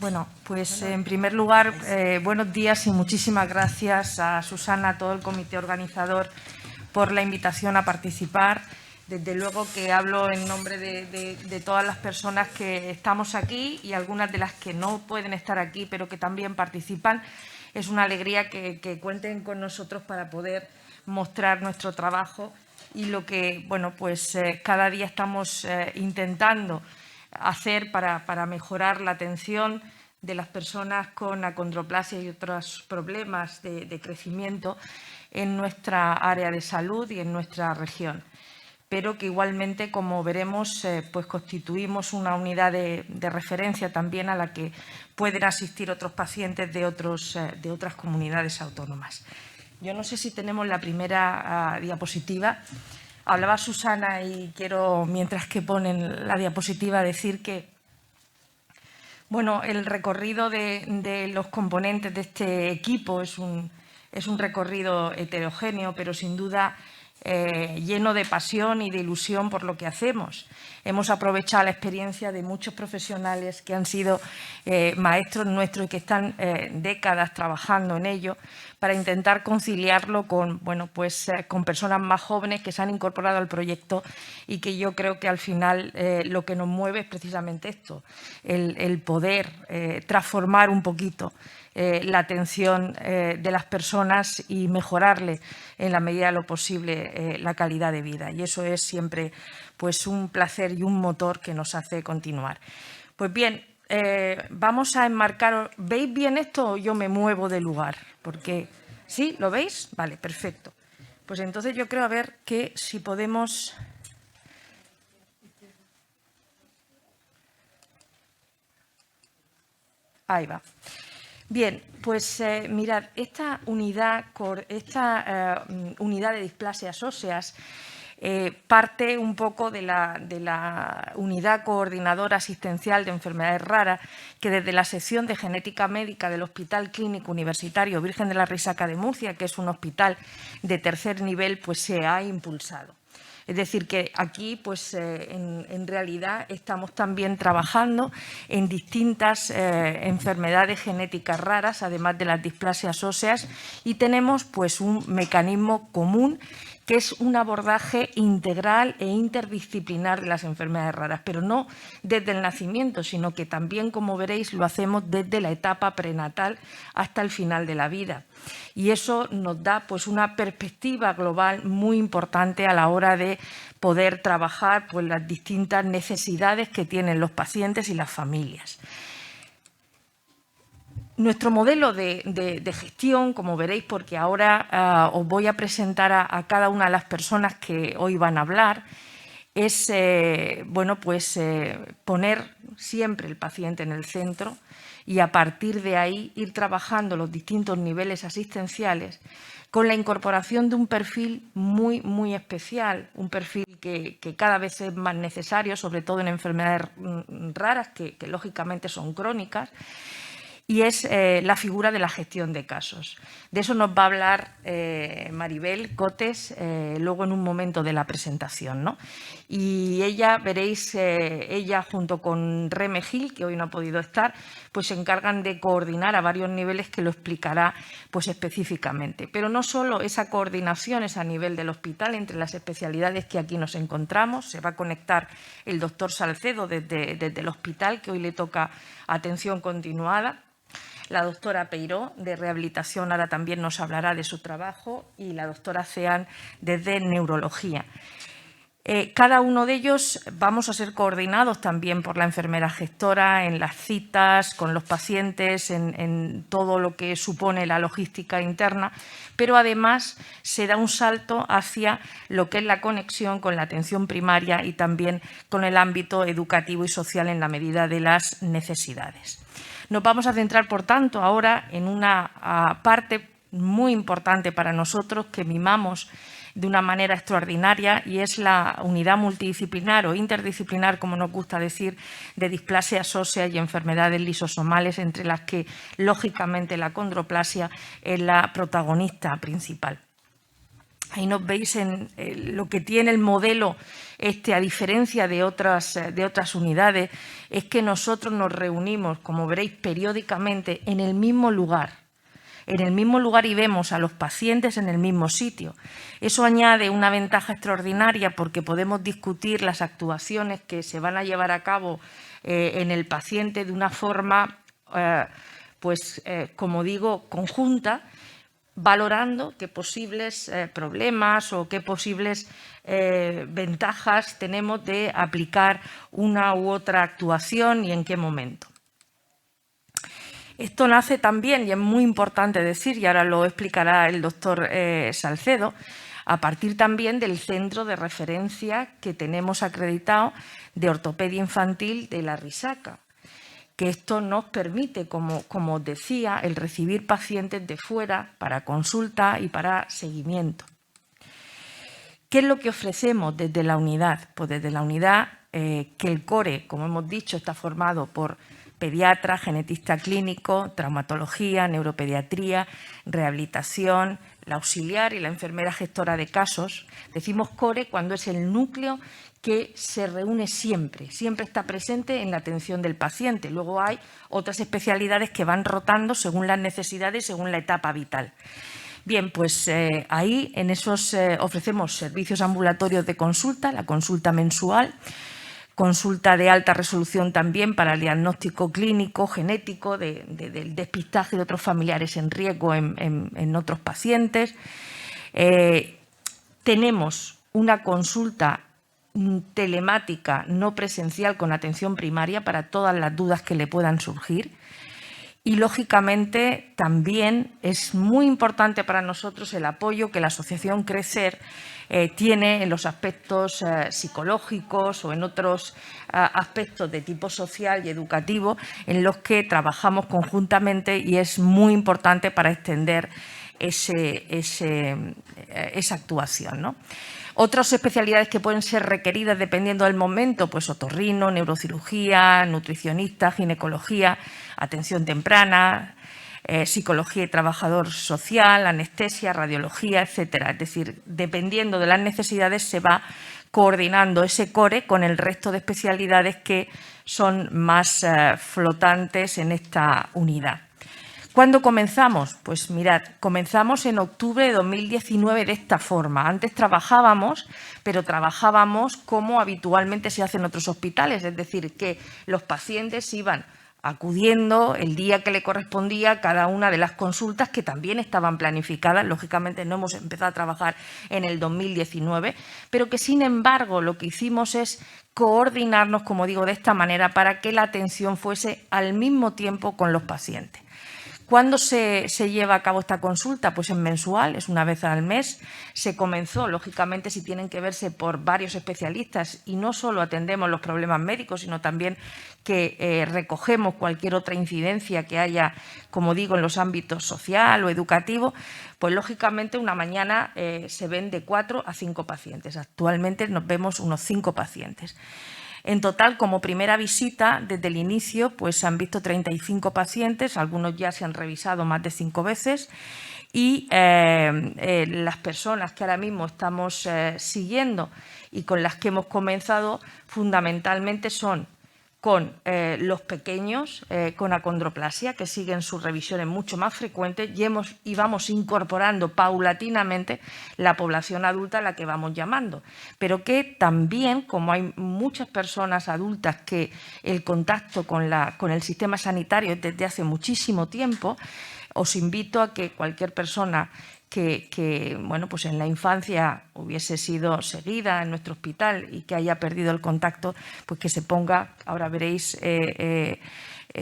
Bueno, pues en primer lugar, buenos días y muchísimas gracias a Susana, a todo el comité organizador por la invitación a participar. Desde luego que hablo en nombre de todas las personas que estamos aquí y algunas de las que no pueden estar aquí, pero que también participan. Es una alegría que cuenten con nosotros para poder mostrar nuestro trabajo y lo que, bueno, pues cada día estamos intentando hacer para mejorar la atención de las personas con acondroplasia y otros problemas de crecimiento en nuestra área de salud y en nuestra región. Pero que igualmente, como veremos, pues constituimos una unidad de referencia también a la que pueden asistir otros pacientes de otras comunidades autónomas. Yo no sé si tenemos la primera diapositiva. Hablaba Susana y quiero, mientras que ponen la diapositiva, decir que bueno, el recorrido de los componentes de este equipo es un recorrido heterogéneo, pero sin duda lleno de pasión y de ilusión por lo que hacemos. Hemos aprovechado la experiencia de muchos profesionales que han sido maestros nuestros y que están décadas trabajando en ello para intentar conciliarlo con, bueno, pues, con personas más jóvenes que se han incorporado al proyecto y que yo creo que al final lo que nos mueve es precisamente esto, el poder transformar un poquito la atención de las personas y mejorarle en la medida de lo posible la calidad de vida. Y eso es siempre pues, un placer y un motor que nos hace continuar. Pues bien, vamos a enmarcar. ¿Veis bien esto o yo me muevo de lugar? Porque, ¿sí? ¿Lo veis? Vale, perfecto. Pues entonces yo creo a ver que si podemos. Ahí va. Bien, pues mirad, esta unidad de displasias óseas parte un poco de la unidad coordinadora asistencial de enfermedades raras que desde la sección de genética médica del Hospital Clínico Universitario Virgen de la Risaca de Murcia, que es un hospital de tercer nivel, pues se ha impulsado. Es decir, que aquí pues, en realidad estamos también trabajando en distintas enfermedades genéticas raras, además de las displasias óseas, y tenemos pues, un mecanismo común que es un abordaje integral e interdisciplinar de las enfermedades raras, pero no desde el nacimiento, sino que también, como veréis, lo hacemos desde la etapa prenatal hasta el final de la vida. Y eso nos da pues, una perspectiva global muy importante a la hora de poder trabajar pues, las distintas necesidades que tienen los pacientes y las familias. Nuestro modelo de gestión, como veréis, porque ahora os voy a presentar a cada una de las personas que hoy van a hablar, es bueno, pues, poner siempre el paciente en el centro y a partir de ahí ir trabajando los distintos niveles asistenciales con la incorporación de un perfil muy, muy especial, un perfil que cada vez es más necesario, sobre todo en enfermedades raras que lógicamente son crónicas, y es la figura de la gestión de casos. De eso nos va a hablar Maribel Cotes luego en un momento de la presentación, ¿no? Y ella, veréis, ella junto con Reme Gil, que hoy no ha podido estar, pues se encargan de coordinar a varios niveles que lo explicará pues, específicamente. Pero no solo esa coordinación es a nivel del hospital entre las especialidades que aquí nos encontramos, se va a conectar el doctor Salcedo desde el hospital, que hoy le toca atención continuada. La doctora Peiró, de rehabilitación, ahora también nos hablará de su trabajo, y la doctora Ceán, desde neurología. Cada uno de ellos vamos a ser coordinados también por la enfermera gestora en las citas, con los pacientes, en todo lo que supone la logística interna, pero además se da un salto hacia lo que es la conexión con la atención primaria y también con el ámbito educativo y social en la medida de las necesidades. Nos vamos a centrar, por tanto, ahora en una parte muy importante para nosotros que mimamos de una manera extraordinaria y es la unidad multidisciplinar o interdisciplinar, como nos gusta decir, de displasias óseas y enfermedades lisosomales, entre las que, lógicamente, la acondroplasia es la protagonista principal. Ahí nos veis en lo que tiene el modelo a diferencia de otras unidades, es que nosotros nos reunimos, como veréis, periódicamente en el mismo lugar y vemos a los pacientes en el mismo sitio. Eso añade una ventaja extraordinaria porque podemos discutir las actuaciones que se van a llevar a cabo en el paciente de una forma, como digo, conjunta, valorando qué posibles problemas o qué posibles ventajas tenemos de aplicar una u otra actuación y en qué momento. Esto nace también, y es muy importante decir, y ahora lo explicará el doctor Salcedo, a partir también del centro de referencia que tenemos acreditado de ortopedia infantil de La Risaca, que esto nos permite, como os decía, el recibir pacientes de fuera para consulta y para seguimiento. ¿Qué es lo que ofrecemos desde la unidad? Pues desde la unidad que el CORE, como hemos dicho, está formado por pediatra, genetista clínico, traumatología, neuropediatría, rehabilitación, la auxiliar y la enfermera gestora de casos. Decimos CORE cuando es el núcleo que se reúne siempre está presente en la atención del paciente. Luego hay otras especialidades que van rotando según las necesidades, según la etapa vital. Bien, pues ahí en esos ofrecemos servicios ambulatorios de consulta, la consulta mensual, consulta de alta resolución también para el diagnóstico clínico, genético, del despistaje de otros familiares en riesgo en otros pacientes. Tenemos una consulta telemática no presencial con atención primaria para todas las dudas que le puedan surgir. Y, lógicamente, también es muy importante para nosotros el apoyo que la Asociación Crecer tiene en los aspectos psicológicos o en otros aspectos de tipo social y educativo en los que trabajamos conjuntamente y es muy importante para extender esa actuación, ¿no? Otras especialidades que pueden ser requeridas dependiendo del momento, pues otorrino, neurocirugía, nutricionista, ginecología, atención temprana, psicología y trabajador social, anestesia, radiología, etcétera. Es decir, dependiendo de las necesidades se va coordinando ese CORE con el resto de especialidades que son más flotantes en esta unidad. ¿Cuándo comenzamos? Pues mirad, comenzamos en octubre de 2019 de esta forma. Antes trabajábamos, pero trabajábamos como habitualmente se hace en otros hospitales, es decir, que los pacientes iban acudiendo el día que le correspondía a cada una de las consultas que también estaban planificadas. Lógicamente no hemos empezado a trabajar en el 2019, pero que sin embargo lo que hicimos es coordinarnos, como digo, de esta manera para que la atención fuese al mismo tiempo con los pacientes. ¿Cuándo se lleva a cabo esta consulta? Pues en mensual, es una vez al mes. Se comenzó, lógicamente, si tienen que verse por varios especialistas y no solo atendemos los problemas médicos, sino también que recogemos cualquier otra incidencia que haya, como digo, en los ámbitos social o educativo, pues lógicamente una mañana se ven de 4 a 5 pacientes. Actualmente nos vemos unos 5 pacientes. En total, como primera visita, desde el inicio, pues se han visto 35 pacientes, algunos ya se han revisado más de 5 veces y las personas que ahora mismo estamos siguiendo y con las que hemos comenzado fundamentalmente son con los pequeños con acondroplasia, que siguen sus revisiones mucho más frecuentes y vamos incorporando paulatinamente la población adulta a la que vamos llamando. Pero que también, como hay muchas personas adultas que el contacto con el sistema sanitario es desde hace muchísimo tiempo, os invito a que cualquier persona que bueno, pues en la infancia hubiese sido seguida en nuestro hospital y que haya perdido el contacto, pues que se ponga, ahora veréis,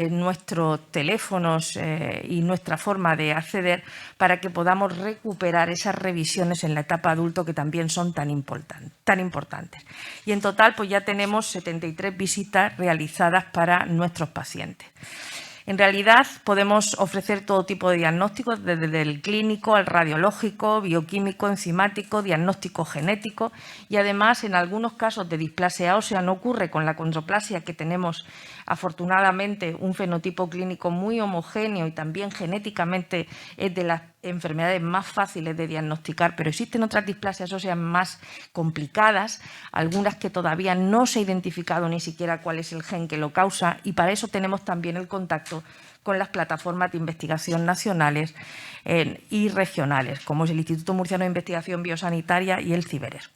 nuestros teléfonos y nuestra forma de acceder para que podamos recuperar esas revisiones en la etapa adulto que también son tan importantes. Y en total pues ya tenemos 73 visitas realizadas para nuestros pacientes. En realidad podemos ofrecer todo tipo de diagnósticos, desde el clínico al radiológico, bioquímico, enzimático, diagnóstico genético y además en algunos casos de displasia ósea no ocurre con la acondroplasia que tenemos afortunadamente un fenotipo clínico muy homogéneo y también genéticamente es de las enfermedades más fáciles de diagnosticar, pero existen otras displasias óseas más complicadas, algunas que todavía no se ha identificado ni siquiera cuál es el gen que lo causa, y para eso tenemos también el contacto con las plataformas de investigación nacionales y regionales, como es el Instituto Murciano de Investigación Biosanitaria y el CIBERES.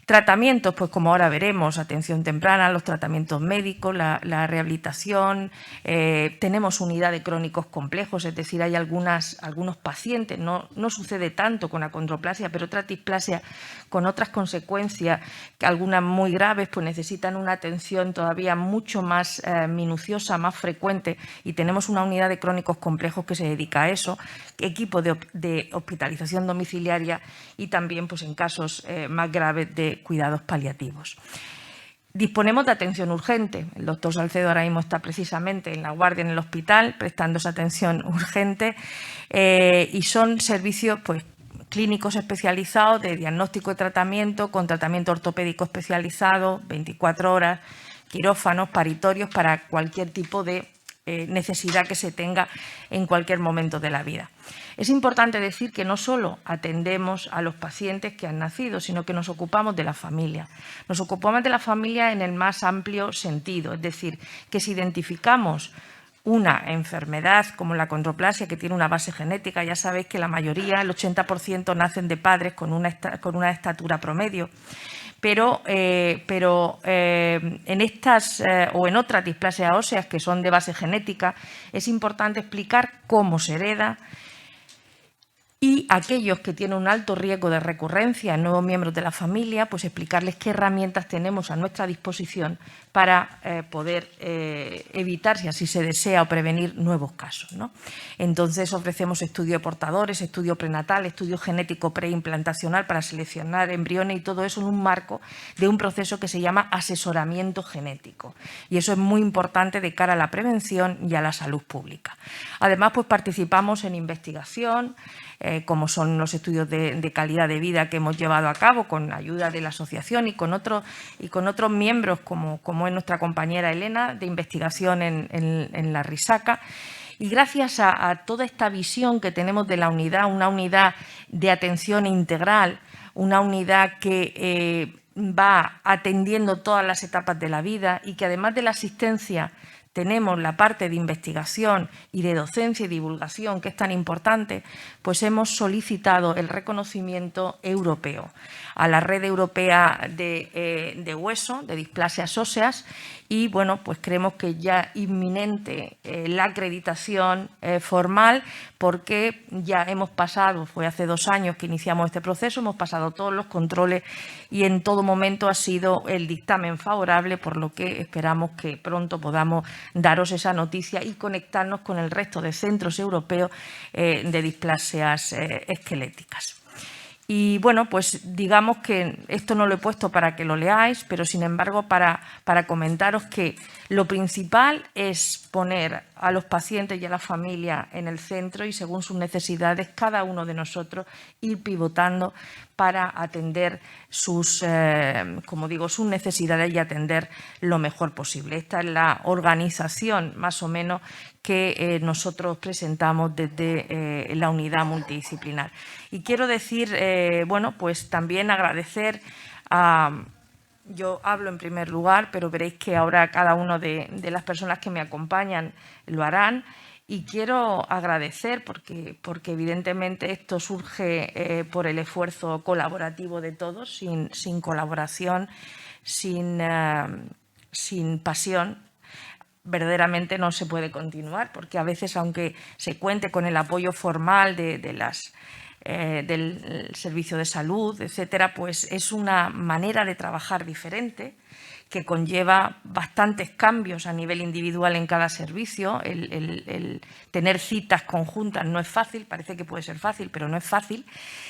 Tratamientos, pues como ahora veremos, atención temprana, los tratamientos médicos, la rehabilitación, tenemos unidad de crónicos complejos, es decir, hay algunos pacientes, no sucede tanto con acondroplasia, pero otras displasias con otras consecuencias, algunas muy graves, pues necesitan una atención todavía mucho más minuciosa, más frecuente, y tenemos una unidad de crónicos complejos que se dedica a eso, equipo de hospitalización domiciliaria y también pues en casos más graves de cuidados paliativos. Disponemos de atención urgente. El doctor Salcedo ahora mismo está precisamente en la guardia en el hospital prestando esa atención urgente y son servicios pues, clínicos especializados de diagnóstico y tratamiento con tratamiento ortopédico especializado, 24 horas, quirófanos, paritorios para cualquier tipo de necesidad que se tenga en cualquier momento de la vida. Es importante decir que no solo atendemos a los pacientes que han nacido, sino que nos ocupamos de la familia. Nos ocupamos de la familia en el más amplio sentido, es decir, que si identificamos una enfermedad como la acondroplasia que tiene una base genética, ya sabéis que la mayoría, el 80%, nacen de padres con una estatura promedio. Pero en estas o en otras displasias óseas que son de base genética es importante explicar cómo se hereda y aquellos que tienen un alto riesgo de recurrencia en nuevos miembros de la familia, pues explicarles qué herramientas tenemos a nuestra disposición para poder evitar, si así se desea, o prevenir nuevos casos, ¿no? Entonces ofrecemos estudio de portadores, estudio prenatal, estudio genético preimplantacional para seleccionar embriones y todo eso en un marco de un proceso que se llama asesoramiento genético. Y eso es muy importante de cara a la prevención y a la salud pública. Además, pues participamos en investigación, como son los estudios de calidad de vida que hemos llevado a cabo con ayuda de la asociación y con otros miembros como es nuestra compañera Elena de investigación en la Risaca. Y gracias a toda esta visión que tenemos de la unidad, una unidad de atención integral, una unidad que va atendiendo todas las etapas de la vida y que además de la asistencia tenemos la parte de investigación y de docencia y divulgación, que es tan importante, pues hemos solicitado el reconocimiento europeo a la Red Europea de Hueso, de Displasias Óseas, y bueno, pues creemos que ya inminente la acreditación formal, porque ya hemos pasado, fue hace 2 años que iniciamos este proceso, hemos pasado todos los controles y en todo momento ha sido el dictamen favorable, por lo que esperamos que pronto podamos daros esa noticia y conectarnos con el resto de centros europeos de displasias esqueléticas. Y bueno, pues digamos que esto no lo he puesto para que lo leáis, pero sin embargo para comentaros que lo principal es poner a los pacientes y a la familia en el centro y según sus necesidades cada uno de nosotros ir pivotando para atender sus necesidades y atender lo mejor posible. Esta es la organización más o menos que nosotros presentamos desde la unidad multidisciplinar. Y quiero decir, pues también agradecer a... Yo hablo en primer lugar, pero veréis que ahora cada una de las personas que me acompañan lo harán. Y quiero agradecer porque evidentemente esto surge por el esfuerzo colaborativo de todos. Sin colaboración, sin pasión, verdaderamente no se puede continuar, porque a veces, aunque se cuente con el apoyo formal del servicio de salud, etcétera, pues es una manera de trabajar diferente que conlleva bastantes cambios a nivel individual en cada servicio. El tener citas conjuntas no es fácil, parece que puede ser fácil, pero no es fácil.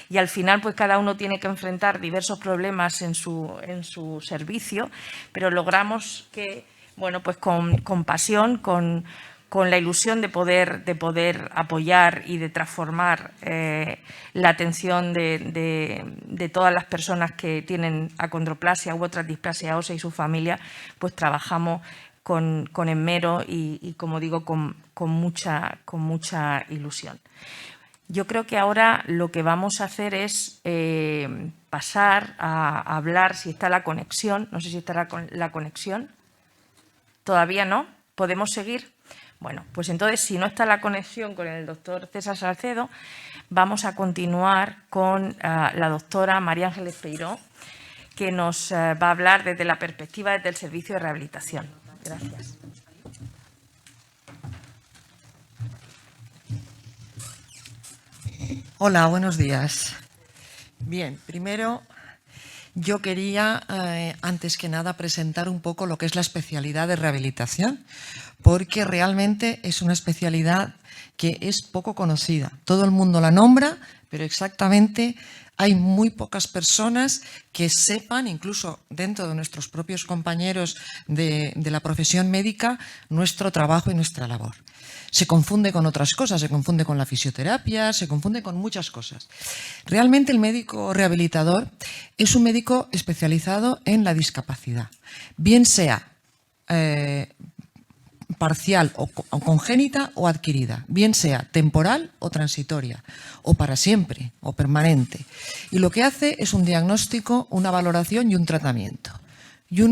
Y al final, pues cada uno tiene que enfrentar diversos problemas en su servicio, pero logramos que, bueno, pues con pasión, con la ilusión de poder apoyar y de transformar la atención de todas las personas que tienen acondroplasia u otras displasias óseas y su familia, pues trabajamos con esmero y como digo, con mucha ilusión. Yo creo que ahora lo que vamos a hacer es pasar a hablar, si está la conexión, no sé si estará la conexión, ¿todavía no? ¿Podemos seguir? Bueno, pues entonces, si no está la conexión con el doctor César Salcedo, vamos a continuar con la doctora María Ángeles Peiró, que nos va a hablar desde la perspectiva del servicio de rehabilitación. Gracias. Hola, buenos días. Bien, primero yo quería, antes que nada, presentar un poco lo que es la especialidad de rehabilitación, porque realmente es una especialidad que es poco conocida. Todo el mundo la nombra, pero exactamente hay muy pocas personas que sepan, incluso dentro de nuestros propios compañeros de la profesión médica, nuestro trabajo y nuestra labor. Se confunde con otras cosas, se confunde con la fisioterapia, se confunde con muchas cosas. Realmente el médico rehabilitador es un médico especializado en la discapacidad, bien sea parcial o congénita o adquirida, bien sea temporal o transitoria, o para siempre o permanente. Y lo que hace es un diagnóstico, una valoración y un tratamiento. Y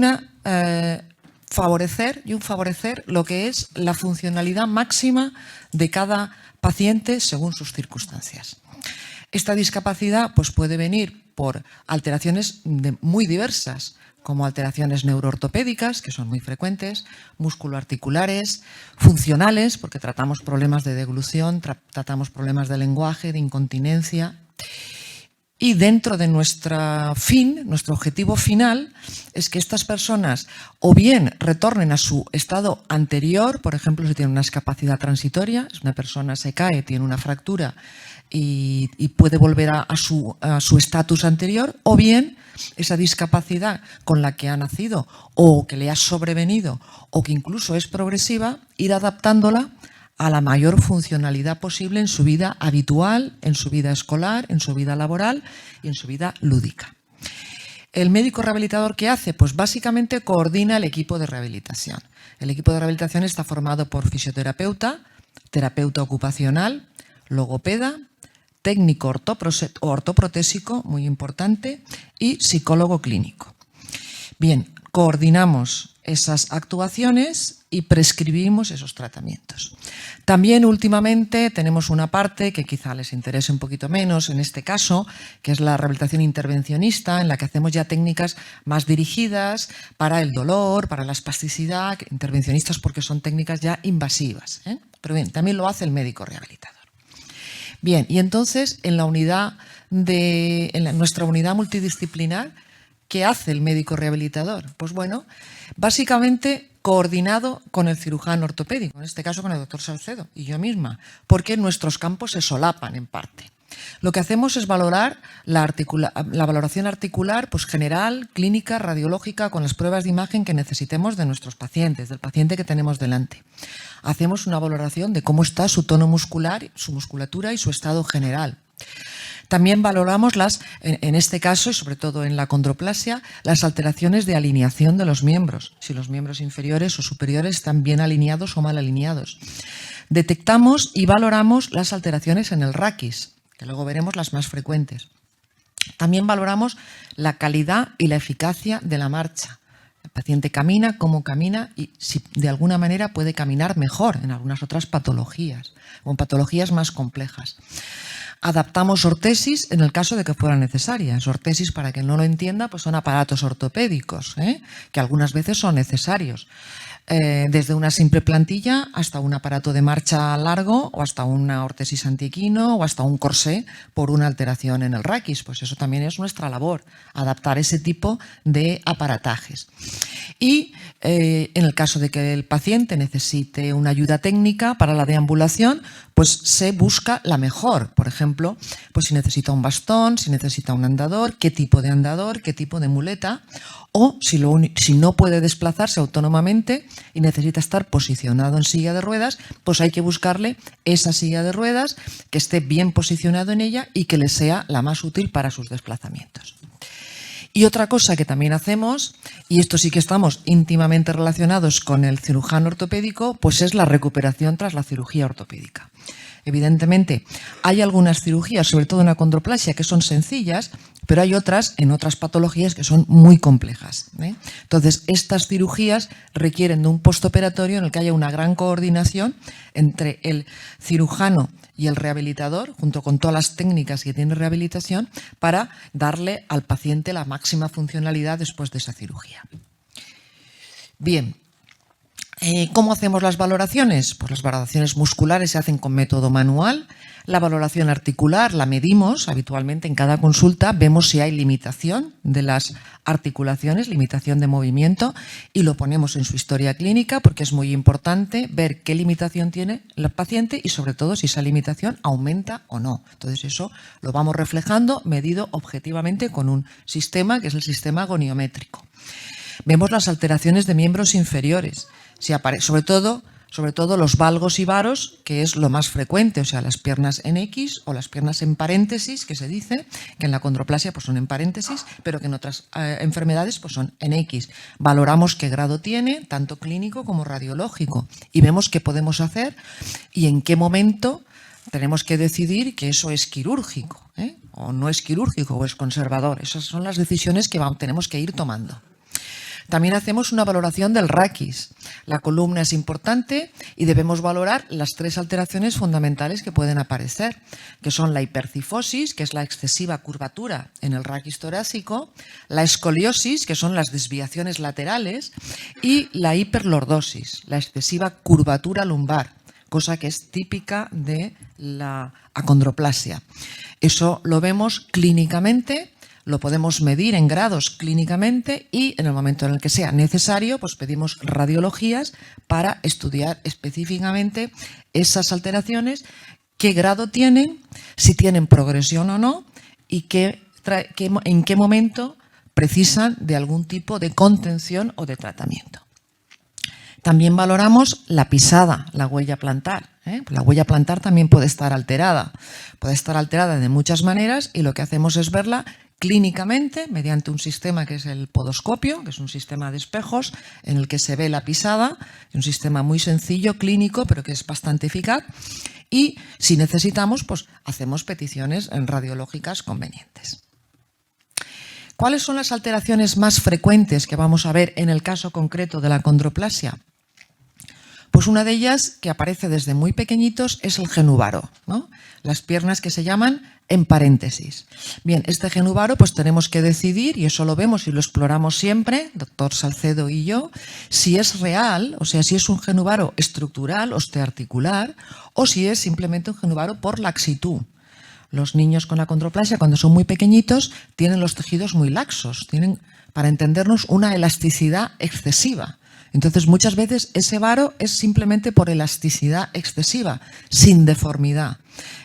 favorecer lo que es la funcionalidad máxima de cada paciente según sus circunstancias. Esta discapacidad pues, puede venir por alteraciones muy diversas, como alteraciones neuroortopédicas, que son muy frecuentes, musculoarticulares, funcionales, porque tratamos problemas de deglución, tratamos problemas de lenguaje, de incontinencia. Y dentro de nuestro objetivo final, es que estas personas o bien retornen a su estado anterior, por ejemplo, si tienen una discapacidad transitoria, si una persona se cae, tiene una fractura y puede volver a su estatus anterior, o bien esa discapacidad con la que ha nacido o que le ha sobrevenido o que incluso es progresiva, ir adaptándola a la mayor funcionalidad posible en su vida habitual, en su vida escolar, en su vida laboral y en su vida lúdica. ¿El médico rehabilitador qué hace? Pues básicamente coordina el equipo de rehabilitación. El equipo de rehabilitación está formado por fisioterapeuta, terapeuta ocupacional, logopeda, técnico ortoprotésico, muy importante, y psicólogo clínico. Bien, coordinamos esas actuaciones y prescribimos esos tratamientos. También últimamente tenemos una parte que quizá les interese un poquito menos en este caso, que es la rehabilitación intervencionista, en la que hacemos ya técnicas más dirigidas para el dolor, para la espasticidad, intervencionistas porque son técnicas ya invasivas, ¿eh? Pero bien, también lo hace el médico rehabilitador. Bien, y entonces en nuestra unidad multidisciplinar, ¿qué hace el médico rehabilitador? Pues bueno, básicamente coordinado con el cirujano ortopédico, en este caso con el doctor Salcedo y yo misma, porque nuestros campos se solapan en parte. Lo que hacemos es valorar la valoración articular pues general, clínica, radiológica, con las pruebas de imagen que necesitemos de nuestros pacientes, del paciente que tenemos delante. Hacemos una valoración de cómo está su tono muscular, su musculatura y su estado general. También valoramos en este caso, y sobre todo en la condroplasia, las alteraciones de alineación de los miembros, si los miembros inferiores o superiores están bien alineados o mal alineados. Detectamos y valoramos las alteraciones en el raquis, que luego veremos las más frecuentes. También valoramos la calidad y la eficacia de la marcha. El paciente camina, cómo camina y si de alguna manera puede caminar mejor en algunas otras patologías o en patologías más complejas. Adaptamos ortesis en el caso de que fueran necesarias. Ortesis, para quien no lo entienda, pues son aparatos ortopédicos, que algunas veces son necesarios. Desde una simple plantilla hasta un aparato de marcha largo o hasta una ortesis antiequino o hasta un corsé por una alteración en el raquis. Pues eso también es nuestra labor, adaptar ese tipo de aparatajes. Y en el caso de que el paciente necesite una ayuda técnica para la deambulación, pues se busca la mejor. Por ejemplo, pues si necesita un bastón, si necesita un andador, qué tipo de andador, qué tipo de muleta, o si no puede desplazarse autónomamente y necesita estar posicionado en silla de ruedas, pues hay que buscarle esa silla de ruedas que esté bien posicionado en ella y que le sea la más útil para sus desplazamientos. Y otra cosa que también hacemos, y esto sí que estamos íntimamente relacionados con el cirujano ortopédico, pues es la recuperación tras la cirugía ortopédica. Evidentemente, hay algunas cirugías, sobre todo en la acondroplasia, que son sencillas, pero hay otras en otras patologías que son muy complejas, ¿eh? Entonces, estas cirugías requieren de un postoperatorio en el que haya una gran coordinación entre el cirujano y el rehabilitador, junto con todas las técnicas que tiene rehabilitación, para darle al paciente la máxima funcionalidad después de esa cirugía. Bien. ¿Cómo hacemos las valoraciones? Pues las valoraciones musculares se hacen con método manual. La valoración articular la medimos habitualmente en cada consulta. Vemos si hay limitación de las articulaciones, limitación de movimiento, y lo ponemos en su historia clínica porque es muy importante ver qué limitación tiene el paciente y sobre todo si esa limitación aumenta o no. Entonces eso lo vamos reflejando medido objetivamente con un sistema que es el sistema goniométrico. Vemos las alteraciones de miembros inferiores. Sobre todo los valgos y varos, que es lo más frecuente, o sea, las piernas en X o las piernas en paréntesis, que se dice, que en la acondroplasia pues son en paréntesis, pero que en otras enfermedades pues son en X. Valoramos qué grado tiene, tanto clínico como radiológico, y vemos qué podemos hacer y en qué momento tenemos que decidir que eso es quirúrgico, o no es quirúrgico o es conservador. Esas son las decisiones que tenemos que ir tomando. También hacemos una valoración del raquis. La columna es importante y debemos valorar las 3 alteraciones fundamentales que pueden aparecer, que son la hipercifosis, que es la excesiva curvatura en el raquis torácico, la escoliosis, que son las desviaciones laterales, y la hiperlordosis, la excesiva curvatura lumbar, cosa que es típica de la acondroplasia. Eso lo vemos clínicamente. Lo podemos medir en grados clínicamente y en el momento en el que sea necesario, pues pedimos radiologías para estudiar específicamente esas alteraciones, qué grado tienen, si tienen progresión o no y en qué momento precisan de algún tipo de contención o de tratamiento. También valoramos la pisada, la huella plantar. La huella plantar también puede estar alterada de muchas maneras y lo que hacemos es verla clínicamente mediante un sistema que es el podoscopio, que es un sistema de espejos en el que se ve la pisada, un sistema muy sencillo, clínico, pero que es bastante eficaz, y si necesitamos, pues hacemos peticiones radiológicas convenientes. ¿Cuáles son las alteraciones más frecuentes que vamos a ver en el caso concreto de la acondroplasia? Pues una de ellas, que aparece desde muy pequeñitos, es el genúvaro, ¿no? Las piernas que se llaman en paréntesis. Bien, este genúvaro pues tenemos que decidir, y eso lo vemos y lo exploramos siempre, doctor Salcedo y yo, si es real, o sea, si es un genúvaro estructural, osteoarticular, o si es simplemente un genúvaro por laxitud. Los niños con acondroplasia, cuando son muy pequeñitos, tienen los tejidos muy laxos, tienen, para entendernos, una elasticidad excesiva. Entonces, muchas veces ese varo es simplemente por elasticidad excesiva, sin deformidad.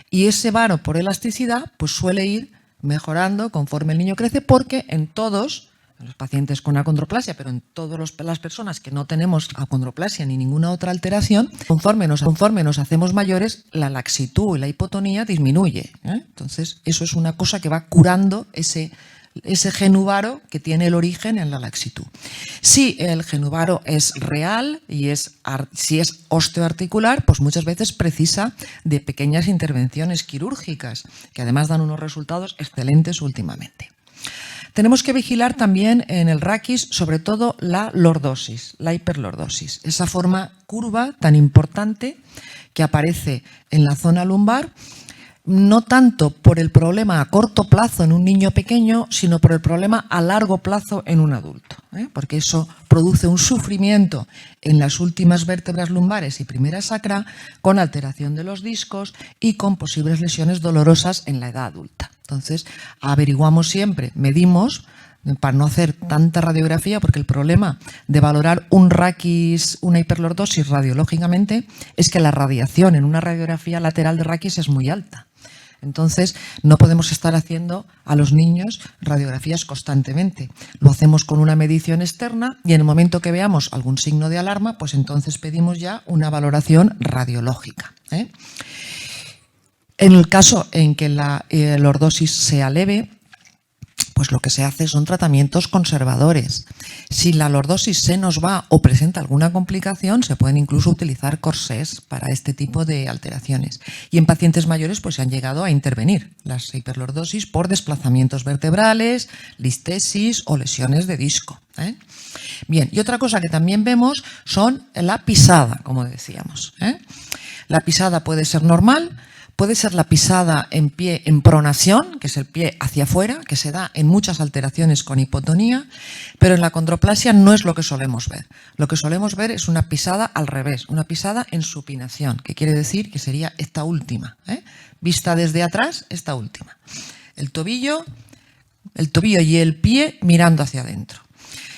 Y ese varo por elasticidad pues suele ir mejorando conforme el niño crece, porque en todos los pacientes con acondroplasia, pero en todas las personas que no tenemos acondroplasia ni ninguna otra alteración, conforme nos hacemos mayores, la laxitud y la hipotonía disminuye, ¿eh? Entonces, eso es una cosa que va curando ese genúvaro que tiene el origen en la laxitud. Si el genúvaro es real y si es osteoarticular, pues muchas veces precisa de pequeñas intervenciones quirúrgicas, que además dan unos resultados excelentes últimamente. Tenemos que vigilar también en el raquis, sobre todo la lordosis, la hiperlordosis, esa forma curva tan importante que aparece en la zona lumbar, no tanto por el problema a corto plazo en un niño pequeño, sino por el problema a largo plazo en un adulto, porque eso produce un sufrimiento en las últimas vértebras lumbares y primera sacra, con alteración de los discos y con posibles lesiones dolorosas en la edad adulta. Entonces, averiguamos siempre, medimos, para no hacer tanta radiografía, porque el problema de valorar un raquis, una hiperlordosis radiológicamente, es que la radiación en una radiografía lateral de raquis es muy alta. Entonces, no podemos estar haciendo a los niños radiografías constantemente. Lo hacemos con una medición externa y en el momento que veamos algún signo de alarma, pues entonces pedimos ya una valoración radiológica, ¿eh? En el caso en que la lordosis sea leve, pues lo que se hace son tratamientos conservadores. Si la lordosis se nos va o presenta alguna complicación, se pueden incluso utilizar corsés para este tipo de alteraciones. Y en pacientes mayores pues se han llegado a intervenir las hiperlordosis por desplazamientos vertebrales, listesis o lesiones de disco. Bien, y otra cosa que también vemos son la pisada, como decíamos. La pisada puede ser normal. Puede ser la pisada en pie en pronación, que es el pie hacia afuera, que se da en muchas alteraciones con hipotonía, pero en la acondroplasia no es lo que solemos ver. Lo que solemos ver es una pisada al revés, una pisada en supinación, que quiere decir que sería esta última, vista desde atrás, esta última. El tobillo y el pie mirando hacia adentro.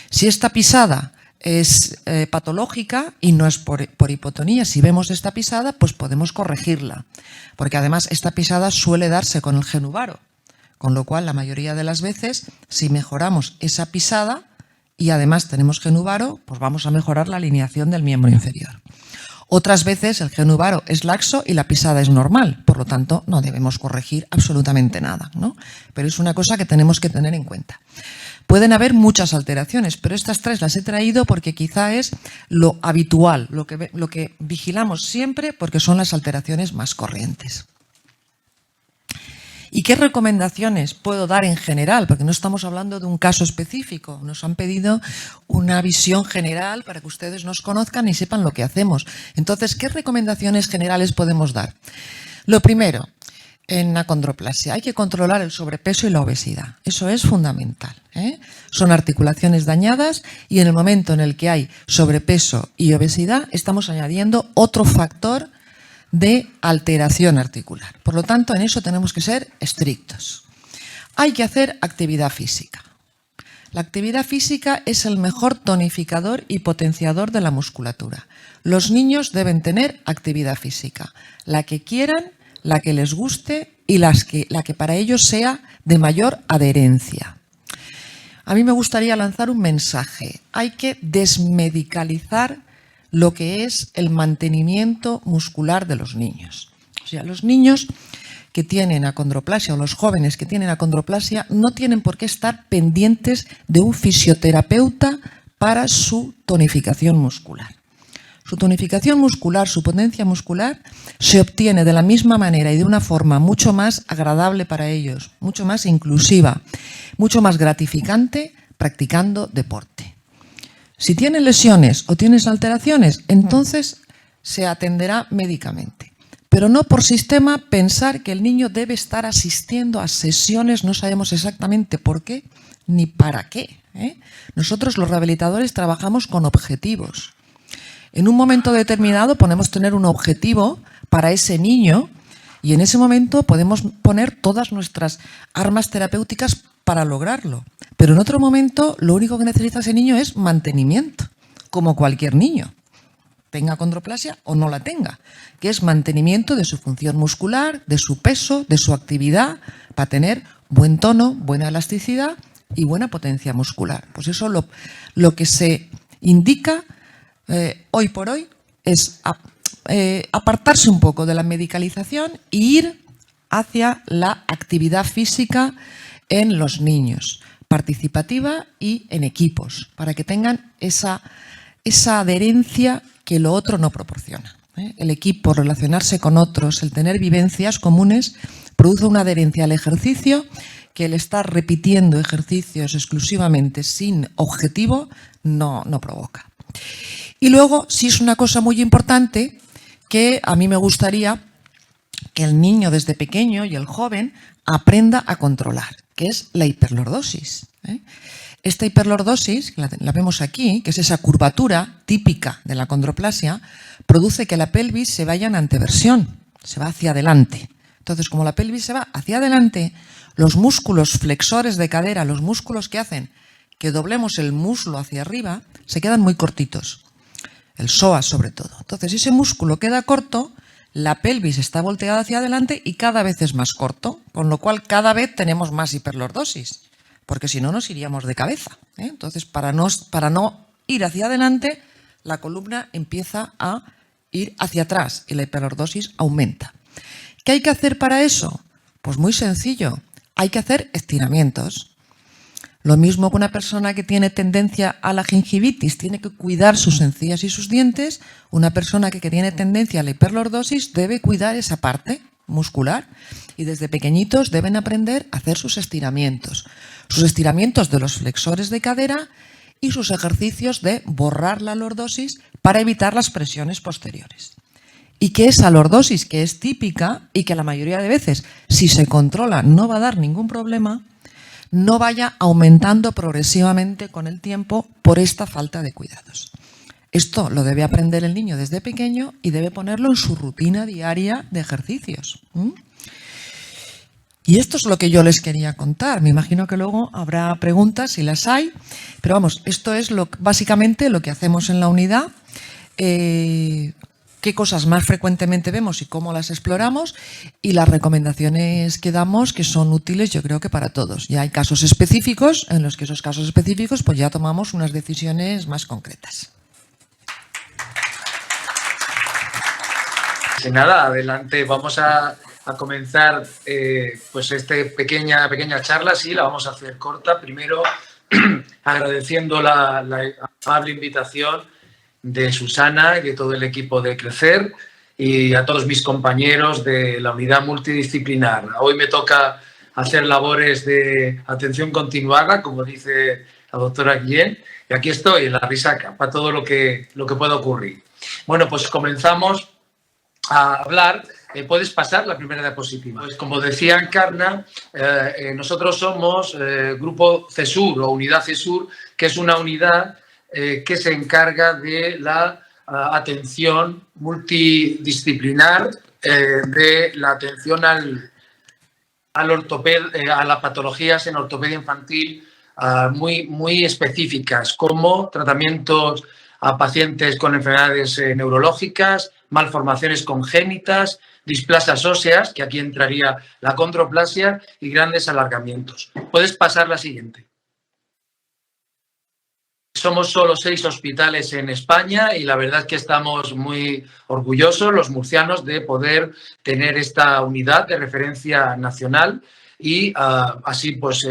Si esta pisada es patológica y no es por hipotonía, si vemos esta pisada, pues podemos corregirla, porque además esta pisada suele darse con el genuvaro, con lo cual la mayoría de las veces, si mejoramos esa pisada y además tenemos genuvaro, pues vamos a mejorar la alineación del miembro inferior. Otras veces el genuvaro es laxo y la pisada es normal, por lo tanto no debemos corregir absolutamente nada, ¿no? Pero es una cosa que tenemos que tener en cuenta. Pueden haber muchas alteraciones, pero estas tres las he traído porque quizá es lo habitual, lo que vigilamos siempre porque son las alteraciones más corrientes. ¿Y qué recomendaciones puedo dar en general? Porque no estamos hablando de un caso específico. Nos han pedido una visión general para que ustedes nos conozcan y sepan lo que hacemos. Entonces, ¿qué recomendaciones generales podemos dar? Lo primero, en acondroplasia hay que controlar el sobrepeso y la obesidad. Eso es fundamental. Son articulaciones dañadas y en el momento en el que hay sobrepeso y obesidad estamos añadiendo otro factor de alteración articular. Por lo tanto, en eso tenemos que ser estrictos. Hay que hacer actividad física. La actividad física es el mejor tonificador y potenciador de la musculatura. Los niños deben tener actividad física, la que quieran, la que les guste y la que para ellos sea de mayor adherencia. A mí me gustaría lanzar un mensaje. Hay que desmedicalizar lo que es el mantenimiento muscular de los niños. O sea, los niños que tienen acondroplasia o los jóvenes que tienen acondroplasia no tienen por qué estar pendientes de un fisioterapeuta para su tonificación muscular. Su tonificación muscular, su potencia muscular, se obtiene de la misma manera y de una forma mucho más agradable para ellos, mucho más inclusiva, mucho más gratificante practicando deporte. Si tienen lesiones o tienes alteraciones, entonces se atenderá médicamente. Pero no por sistema pensar que el niño debe estar asistiendo a sesiones, no sabemos exactamente por qué ni para qué. Nosotros los rehabilitadores trabajamos con objetivos. En un momento determinado podemos tener un objetivo para ese niño y en ese momento podemos poner todas nuestras armas terapéuticas para lograrlo. Pero en otro momento lo único que necesita ese niño es mantenimiento, como cualquier niño, tenga acondroplasia o no la tenga, que es mantenimiento de su función muscular, de su peso, de su actividad, para tener buen tono, buena elasticidad y buena potencia muscular. Pues eso lo que se indica hoy por hoy es apartarse un poco de la medicalización e ir hacia la actividad física en los niños, participativa y en equipos, para que tengan esa adherencia que lo otro no proporciona. El equipo, relacionarse con otros, el tener vivencias comunes, produce una adherencia al ejercicio que el estar repitiendo ejercicios exclusivamente sin objetivo no provoca. Y luego, sí es una cosa muy importante que a mí me gustaría que el niño desde pequeño y el joven aprenda a controlar, que es la hiperlordosis. Esta hiperlordosis, la vemos aquí, que es esa curvatura típica de la acondroplasia, produce que la pelvis se vaya en anteversión, se va hacia adelante. Entonces, como la pelvis se va hacia adelante, los músculos flexores de cadera, los músculos que hacen que doblemos el muslo hacia arriba, se quedan muy cortitos. El psoas sobre todo. Entonces, ese músculo queda corto, la pelvis está volteada hacia adelante y cada vez es más corto, con lo cual cada vez tenemos más hiperlordosis, porque si no nos iríamos de cabeza. Entonces, para no ir hacia adelante, la columna empieza a ir hacia atrás y la hiperlordosis aumenta. ¿Qué hay que hacer para eso? Pues muy sencillo, hay que hacer estiramientos. Lo mismo que una persona que tiene tendencia a la gingivitis tiene que cuidar sus encías y sus dientes, una persona que tiene tendencia a la hiperlordosis debe cuidar esa parte muscular y desde pequeñitos deben aprender a hacer sus estiramientos de los flexores de cadera y sus ejercicios de borrar la lordosis para evitar las presiones posteriores. Y que esa lordosis, que es típica y que la mayoría de veces, si se controla, no va a dar ningún problema, no vaya aumentando progresivamente con el tiempo por esta falta de cuidados. Esto lo debe aprender el niño desde pequeño y debe ponerlo en su rutina diaria de ejercicios. Y esto es lo que yo les quería contar. Me imagino que luego habrá preguntas si las hay, pero vamos, esto es básicamente lo que hacemos en la unidad. Qué cosas más frecuentemente vemos y cómo las exploramos y las recomendaciones que damos, que son útiles yo creo que para todos. Ya hay casos específicos en los que esos casos específicos pues ya tomamos unas decisiones más concretas. Sin nada, adelante. Vamos a comenzar pues esta pequeña charla. Sí, la vamos a hacer corta. Primero, agradeciendo la amable invitación de Susana y de todo el equipo de Crecer y a todos mis compañeros de la unidad multidisciplinar. Hoy me toca hacer labores de atención continuada, como dice la doctora Guillén, y aquí estoy en la risaca para todo lo que pueda ocurrir. Bueno, pues comenzamos a hablar. ¿Puedes pasar la primera diapositiva? Pues como decía Encarna, nosotros somos Grupo CESUR o Unidad CESUR, que es una unidad que se encarga de la atención multidisciplinar, de la atención a las patologías en ortopedia infantil muy específicas, como tratamientos a pacientes con enfermedades neurológicas, malformaciones congénitas, displasias óseas, que aquí entraría la condroplasia, y grandes alargamientos. ¿Puedes pasar la siguiente? Somos solo 6 hospitales en España y la verdad es que estamos muy orgullosos, los murcianos, de poder tener esta unidad de referencia nacional y así pues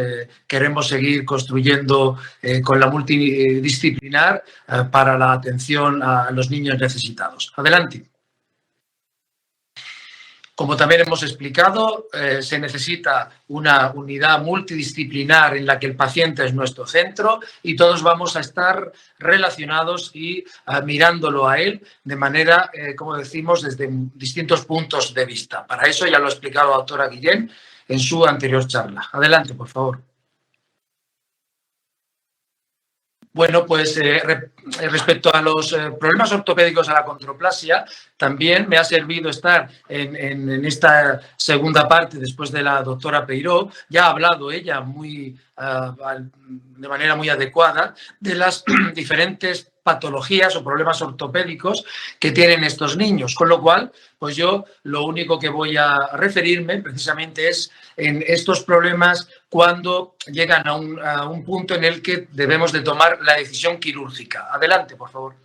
queremos seguir construyendo con la multidisciplinar para la atención a los niños necesitados. Adelante. Como también hemos explicado, se necesita una unidad multidisciplinar en la que el paciente es nuestro centro y todos vamos a estar relacionados y mirándolo a él de manera, como decimos, desde distintos puntos de vista. Para eso ya lo ha explicado la doctora Guillén en su anterior charla. Adelante, por favor. Bueno, pues respecto a los problemas ortopédicos a la condroplasia, también me ha servido estar en esta segunda parte después de la doctora Peiró. Ya ha hablado ella de manera muy adecuada de las diferentes patologías o problemas ortopédicos que tienen estos niños, con lo cual, pues yo lo único que voy a referirme precisamente es en estos problemas cuando llegan a un punto en el que debemos de tomar la decisión quirúrgica. Adelante, por favor.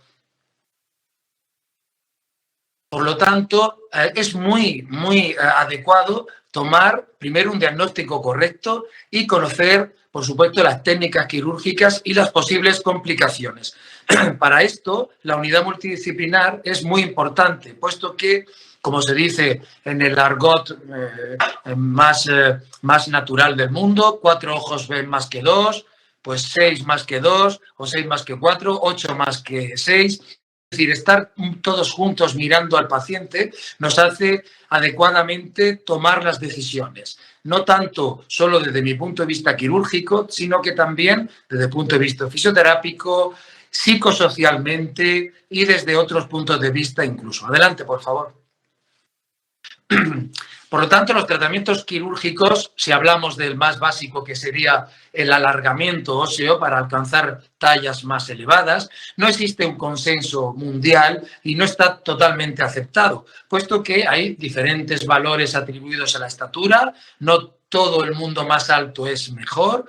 Por lo tanto, es muy adecuado tomar primero un diagnóstico correcto y conocer, por supuesto, las técnicas quirúrgicas y las posibles complicaciones. Para esto, la unidad multidisciplinar es muy importante, puesto que, como se dice en el argot más natural del mundo, 4 ojos ven más que 2, pues 6 más que 2, o 6 más que 4, 8 más que 6. Es decir, estar todos juntos mirando al paciente nos hace adecuadamente tomar las decisiones. No tanto solo desde mi punto de vista quirúrgico, sino que también desde el punto de vista fisioterápico, psicosocialmente y desde otros puntos de vista incluso. Adelante, por favor. Por lo tanto, los tratamientos quirúrgicos, si hablamos del más básico, que sería el alargamiento óseo para alcanzar tallas más elevadas, no existe un consenso mundial y no está totalmente aceptado, puesto que hay diferentes valores atribuidos a la estatura, no todo el mundo más alto es mejor,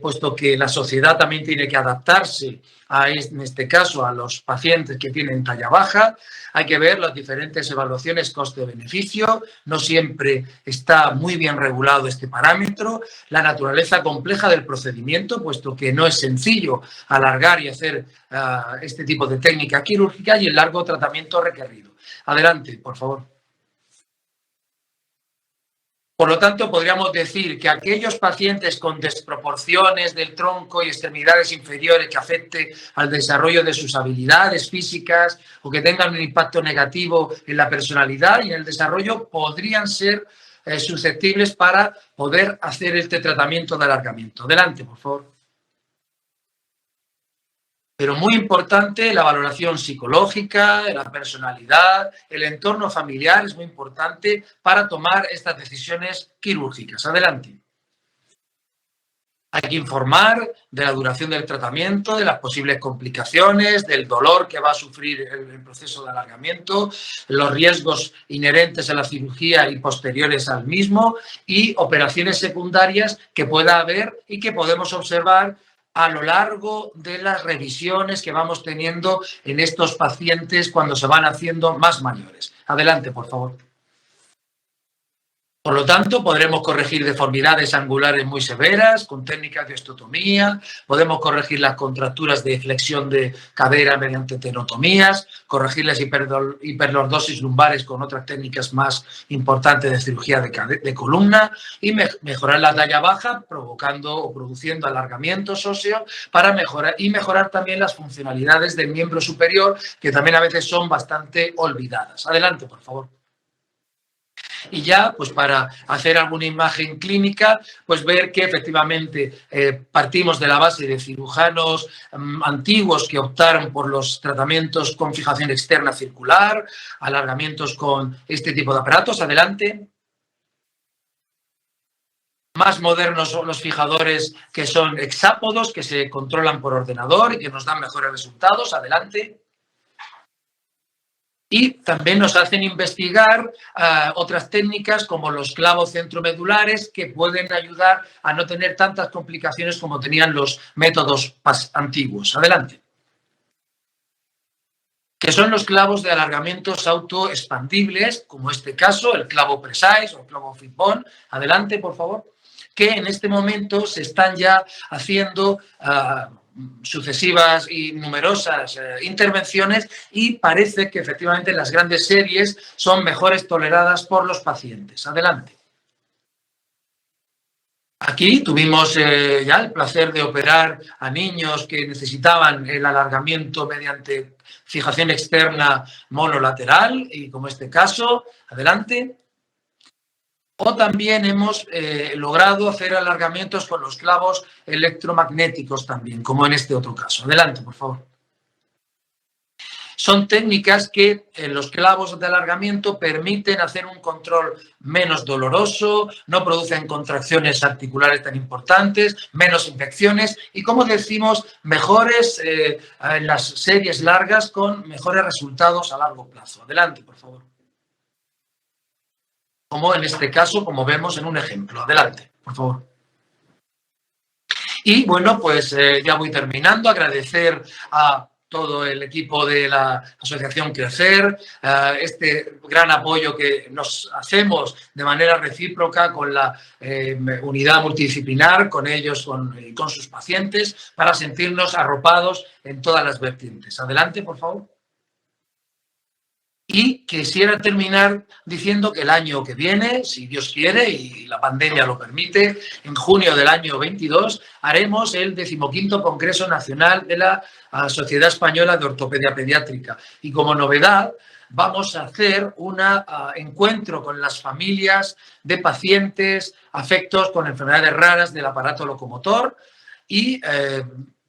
puesto que la sociedad también tiene que adaptarse en este caso a los pacientes que tienen talla baja. Hay que ver las diferentes evaluaciones coste-beneficio. No siempre está muy bien regulado este parámetro. La naturaleza compleja del procedimiento, puesto que no es sencillo alargar y hacer este tipo de técnica quirúrgica, y el largo tratamiento requerido. Adelante, por favor. Por lo tanto, podríamos decir que aquellos pacientes con desproporciones del tronco y extremidades inferiores que afecte al desarrollo de sus habilidades físicas o que tengan un impacto negativo en la personalidad y en el desarrollo podrían ser susceptibles para poder hacer este tratamiento de alargamiento. Adelante, por favor. Pero muy importante la valoración psicológica, la personalidad, el entorno familiar es muy importante para tomar estas decisiones quirúrgicas. Adelante. Hay que informar de la duración del tratamiento, de las posibles complicaciones, del dolor que va a sufrir el proceso de alargamiento, los riesgos inherentes a la cirugía y posteriores al mismo y operaciones secundarias que pueda haber y que podemos observar a lo largo de las revisiones que vamos teniendo en estos pacientes cuando se van haciendo más mayores. Adelante, por favor. Por lo tanto, podremos corregir deformidades angulares muy severas con técnicas de osteotomía, podemos corregir las contracturas de flexión de cadera mediante tenotomías, corregir las hiperlordosis lumbares con otras técnicas más importantes de cirugía de columna y mejorar la talla baja provocando o produciendo alargamientos óseos para mejorar también las funcionalidades del miembro superior, que también a veces son bastante olvidadas. Adelante, por favor. Y ya, pues para hacer alguna imagen clínica, pues ver que efectivamente partimos de la base de cirujanos antiguos que optaron por los tratamientos con fijación externa circular, alargamientos con este tipo de aparatos. Adelante. Más modernos son los fijadores que son hexápodos, que se controlan por ordenador y que nos dan mejores resultados. Adelante. Y también nos hacen investigar otras técnicas como los clavos centromedulares que pueden ayudar a no tener tantas complicaciones como tenían los métodos antiguos. Adelante. Que son los clavos de alargamientos autoexpandibles, como este caso, el clavo Precise o el clavo Fitbone. Adelante, por favor. Que en este momento se están ya haciendo sucesivas y numerosas intervenciones y parece que efectivamente las grandes series son mejores toleradas por los pacientes. Adelante. Aquí tuvimos ya el placer de operar a niños que necesitaban el alargamiento mediante fijación externa monolateral y como este caso. Adelante. O también hemos logrado hacer alargamientos con los clavos electromagnéticos también, como en este otro caso. Adelante, por favor. Son técnicas que los clavos de alargamiento permiten hacer un control menos doloroso, no producen contracciones articulares tan importantes, menos infecciones y, como decimos, mejores en las series largas con mejores resultados a largo plazo. Adelante, por favor. Como en este caso, como vemos en un ejemplo. Adelante, por favor. Y bueno, pues ya voy terminando. Agradecer a todo el equipo de la Asociación Crecer, este gran apoyo que nos hacemos de manera recíproca con la unidad multidisciplinar, con ellos y con sus pacientes, para sentirnos arropados en todas las vertientes. Adelante, por favor. Y quisiera terminar diciendo que el año que viene, si Dios quiere y la pandemia lo permite, en junio del año 22 haremos el 15º Congreso Nacional de la Sociedad Española de Ortopedia Pediátrica. Y como novedad vamos a hacer un encuentro con las familias de pacientes afectos con enfermedades raras del aparato locomotor y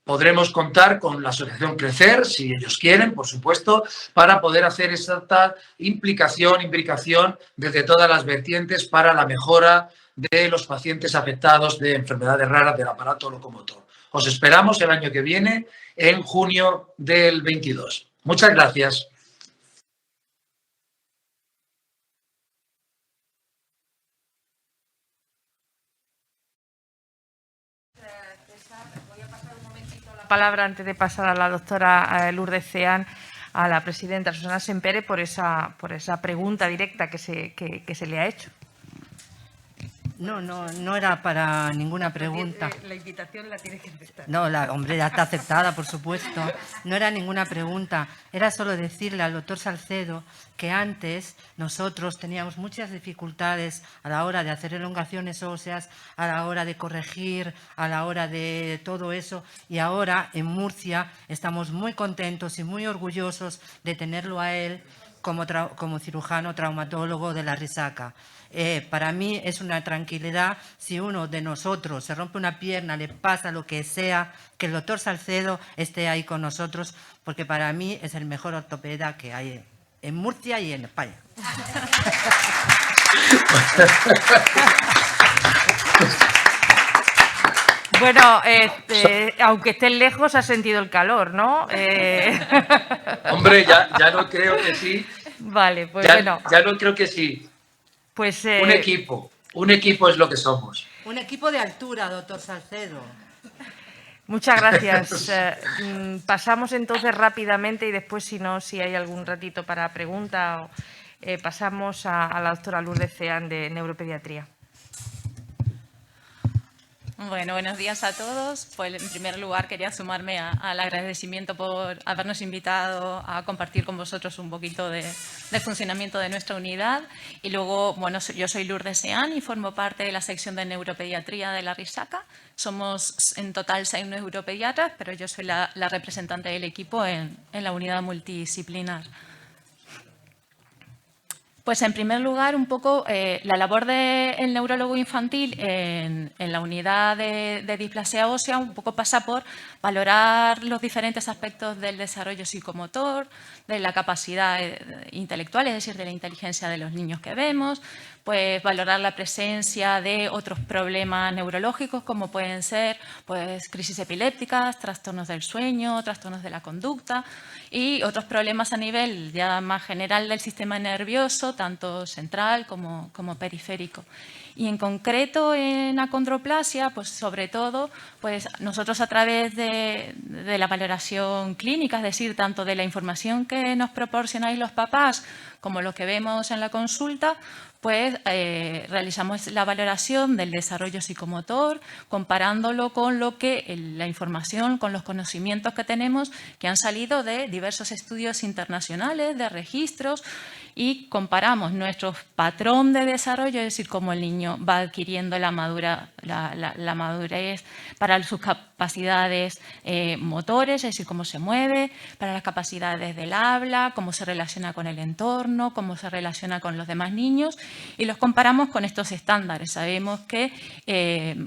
podremos contar con la Asociación Crecer, si ellos quieren, por supuesto, para poder hacer esta imbricación desde todas las vertientes para la mejora de los pacientes afectados de enfermedades raras del aparato locomotor. Os esperamos el año que viene, en junio del 22. Muchas gracias. palabra, antes de pasar a la doctora Lourdes Ceán, a la presidenta Susana Sempere por esa pregunta directa que se le ha hecho. No era para ninguna pregunta. La invitación la tiene que aceptar. No, hombre, ya está aceptada, por supuesto. No era ninguna pregunta. Era solo decirle al doctor Salcedo que antes nosotros teníamos muchas dificultades a la hora de hacer elongaciones óseas, a la hora de corregir, a la hora de todo eso. Y ahora en Murcia estamos muy contentos y muy orgullosos de tenerlo a él como cirujano traumatólogo de la Risaca. Para mí es una tranquilidad si uno de nosotros se rompe una pierna, le pasa lo que sea, que el doctor Salcedo esté ahí con nosotros, porque para mí es el mejor ortopeda que hay en Murcia y en España. Bueno, aunque estén lejos, ha sentido el calor, ¿no? Hombre, ya no creo que sí. Vale, pues ya, bueno. Ya no creo que sí. Pues, un equipo es lo que somos. Un equipo de altura, doctor Salcedo. Muchas gracias. Pasamos entonces rápidamente y después, si hay algún ratito para pregunta, pasamos a la doctora Lourdes Ceán de Neuropediatría. Bueno, buenos días a todos. Pues en primer lugar quería sumarme al agradecimiento por habernos invitado a compartir con vosotros un poquito del funcionamiento de nuestra unidad. Y luego, bueno, yo soy Lourdes Ceán y formo parte de la sección de neuropediatría de la Risaca. Somos en total 6 neuropediatras, pero yo soy la representante del equipo en la unidad multidisciplinar. Pues en primer lugar, un poco la labor del neurólogo infantil en la unidad de displasia ósea un poco pasa por valorar los diferentes aspectos del desarrollo psicomotor, de la capacidad intelectual, es decir, de la inteligencia de los niños que vemos, pues valorar la presencia de otros problemas neurológicos como pueden ser pues, crisis epilépticas, trastornos del sueño, trastornos de la conducta y otros problemas a nivel ya más general del sistema nervioso, tanto central como periférico. Y en concreto en acondroplasia, pues sobre todo, pues nosotros a través de la valoración clínica, es decir, tanto de la información que nos proporcionáis los papás como lo que vemos en la consulta, pues realizamos la valoración del desarrollo psicomotor, comparándolo con la información, con los conocimientos que tenemos que han salido de diversos estudios internacionales, de registros, y comparamos nuestro patrón de desarrollo, es decir, cómo el niño va adquiriendo la madurez para sus capacidades motores, es decir, cómo se mueve, para las capacidades del habla, cómo se relaciona con el entorno, cómo se relaciona con los demás niños, y los comparamos con estos estándares. Sabemos que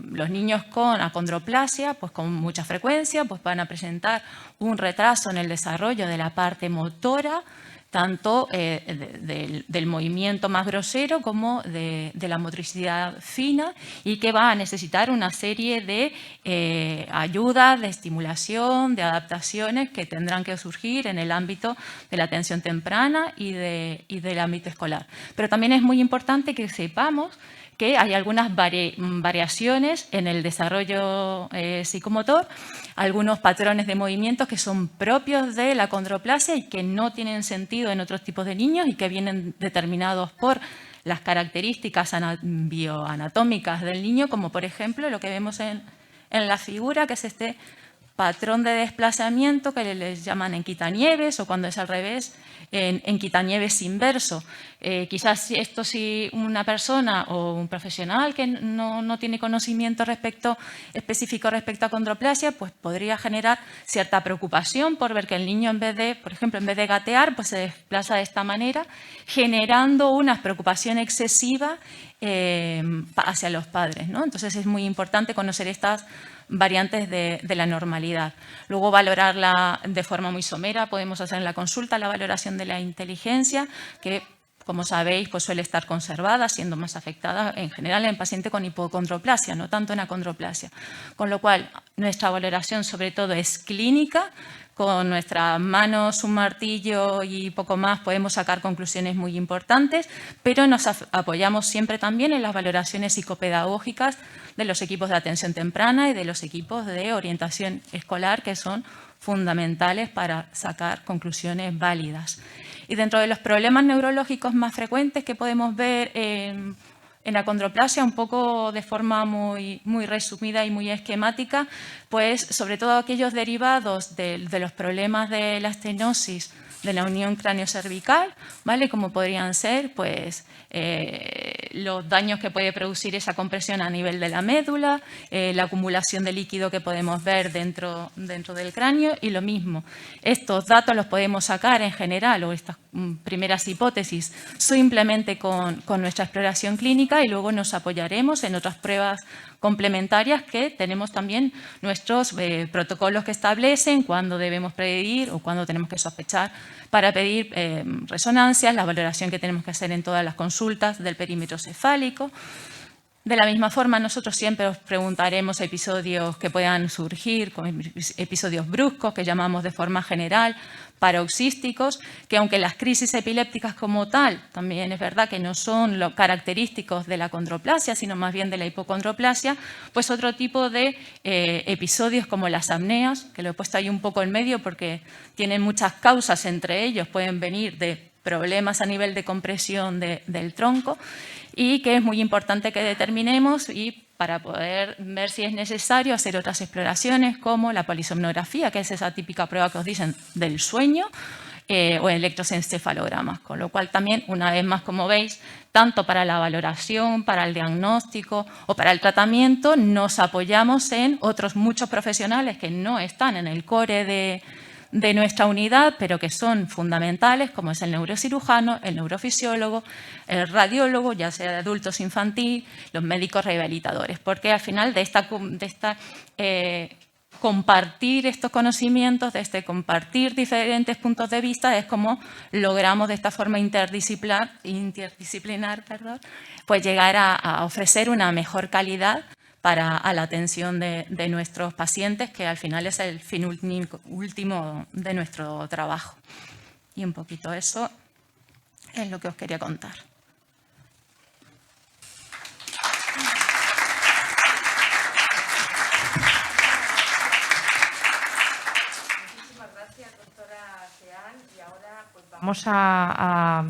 los niños con acondroplasia, pues con mucha frecuencia, pues van a presentar un retraso en el desarrollo de la parte motora, tanto del movimiento más grosero como de la motricidad fina, y que va a necesitar una serie de ayudas, de estimulación, de adaptaciones que tendrán que surgir en el ámbito de la atención temprana y del ámbito escolar. Pero también es muy importante que sepamos que hay algunas variaciones en el desarrollo psicomotor, algunos patrones de movimientos que son propios de la acondroplasia y que no tienen sentido en otros tipos de niños y que vienen determinados por las características bioanatómicas del niño, como por ejemplo lo que vemos en la figura, que es este patrón de desplazamiento que les llaman en quitanieves, o cuando es al revés, en quitanieves inverso. Quizás esto, si una persona o un profesional que no tiene conocimiento específico respecto a acondroplasia, pues podría generar cierta preocupación por ver que el niño, por ejemplo, en vez de gatear, pues se desplaza de esta manera, generando una preocupación excesiva hacia los padres, ¿no? Entonces es muy importante conocer estas variantes de la normalidad. Luego valorarla de forma muy somera, podemos hacer en la consulta la valoración de la inteligencia, que como sabéis pues suele estar conservada, siendo más afectada en general en paciente con hipocondroplasia, no tanto en acondroplasia. Con lo cual nuestra valoración sobre todo es clínica, con nuestras manos, un martillo y poco más podemos sacar conclusiones muy importantes, pero nos apoyamos siempre también en las valoraciones psicopedagógicas de los equipos de atención temprana y de los equipos de orientación escolar, que son fundamentales para sacar conclusiones válidas. Y dentro de los problemas neurológicos más frecuentes que podemos ver en achondroplasia, un poco de forma muy resumida y muy esquemática, pues sobre todo aquellos derivados de los problemas de la estenosis de la unión cráneo-cervical, ¿vale? Como podrían ser pues, los daños que puede producir esa compresión a nivel de la médula, la acumulación de líquido que podemos ver dentro del cráneo y lo mismo. Estos datos los podemos sacar en general, o estas primeras hipótesis, simplemente con nuestra exploración clínica, y luego nos apoyaremos en otras pruebas complementarias que tenemos también nuestros protocolos que establecen cuándo debemos pedir o cuándo tenemos que sospechar para pedir resonancias, la valoración que tenemos que hacer en todas las consultas del perímetro cefálico. De la misma forma, nosotros siempre os preguntaremos episodios que puedan surgir, episodios bruscos que llamamos de forma general, paroxísticos, que aunque las crisis epilépticas como tal, también es verdad que no son lo característicos de la acondroplasia, sino más bien de la hipocondroplasia, pues otro tipo de episodios como las apneas, que lo he puesto ahí un poco en medio porque tienen muchas causas entre ellos, pueden venir de problemas a nivel de compresión del tronco, y que es muy importante que determinemos y para poder ver si es necesario hacer otras exploraciones como la polisomnografía, que es esa típica prueba que os dicen del sueño, o electroencefalogramas, con lo cual también, una vez más, como veis, tanto para la valoración, para el diagnóstico o para el tratamiento, nos apoyamos en otros muchos profesionales que no están en el core de nuestra unidad, pero que son fundamentales, como es el neurocirujano, el neurofisiólogo, el radiólogo, ya sea de adultos, infantil, los médicos rehabilitadores, porque al final de esta compartir estos conocimientos, de este compartir diferentes puntos de vista, es como logramos de esta forma interdisciplinar, pues llegar a ofrecer una mejor calidad a la atención de nuestros pacientes, que al final es el fin último de nuestro trabajo. Y un poquito eso es lo que os quería contar. Muchísimas gracias, doctora Ceán. Y ahora pues, vamos a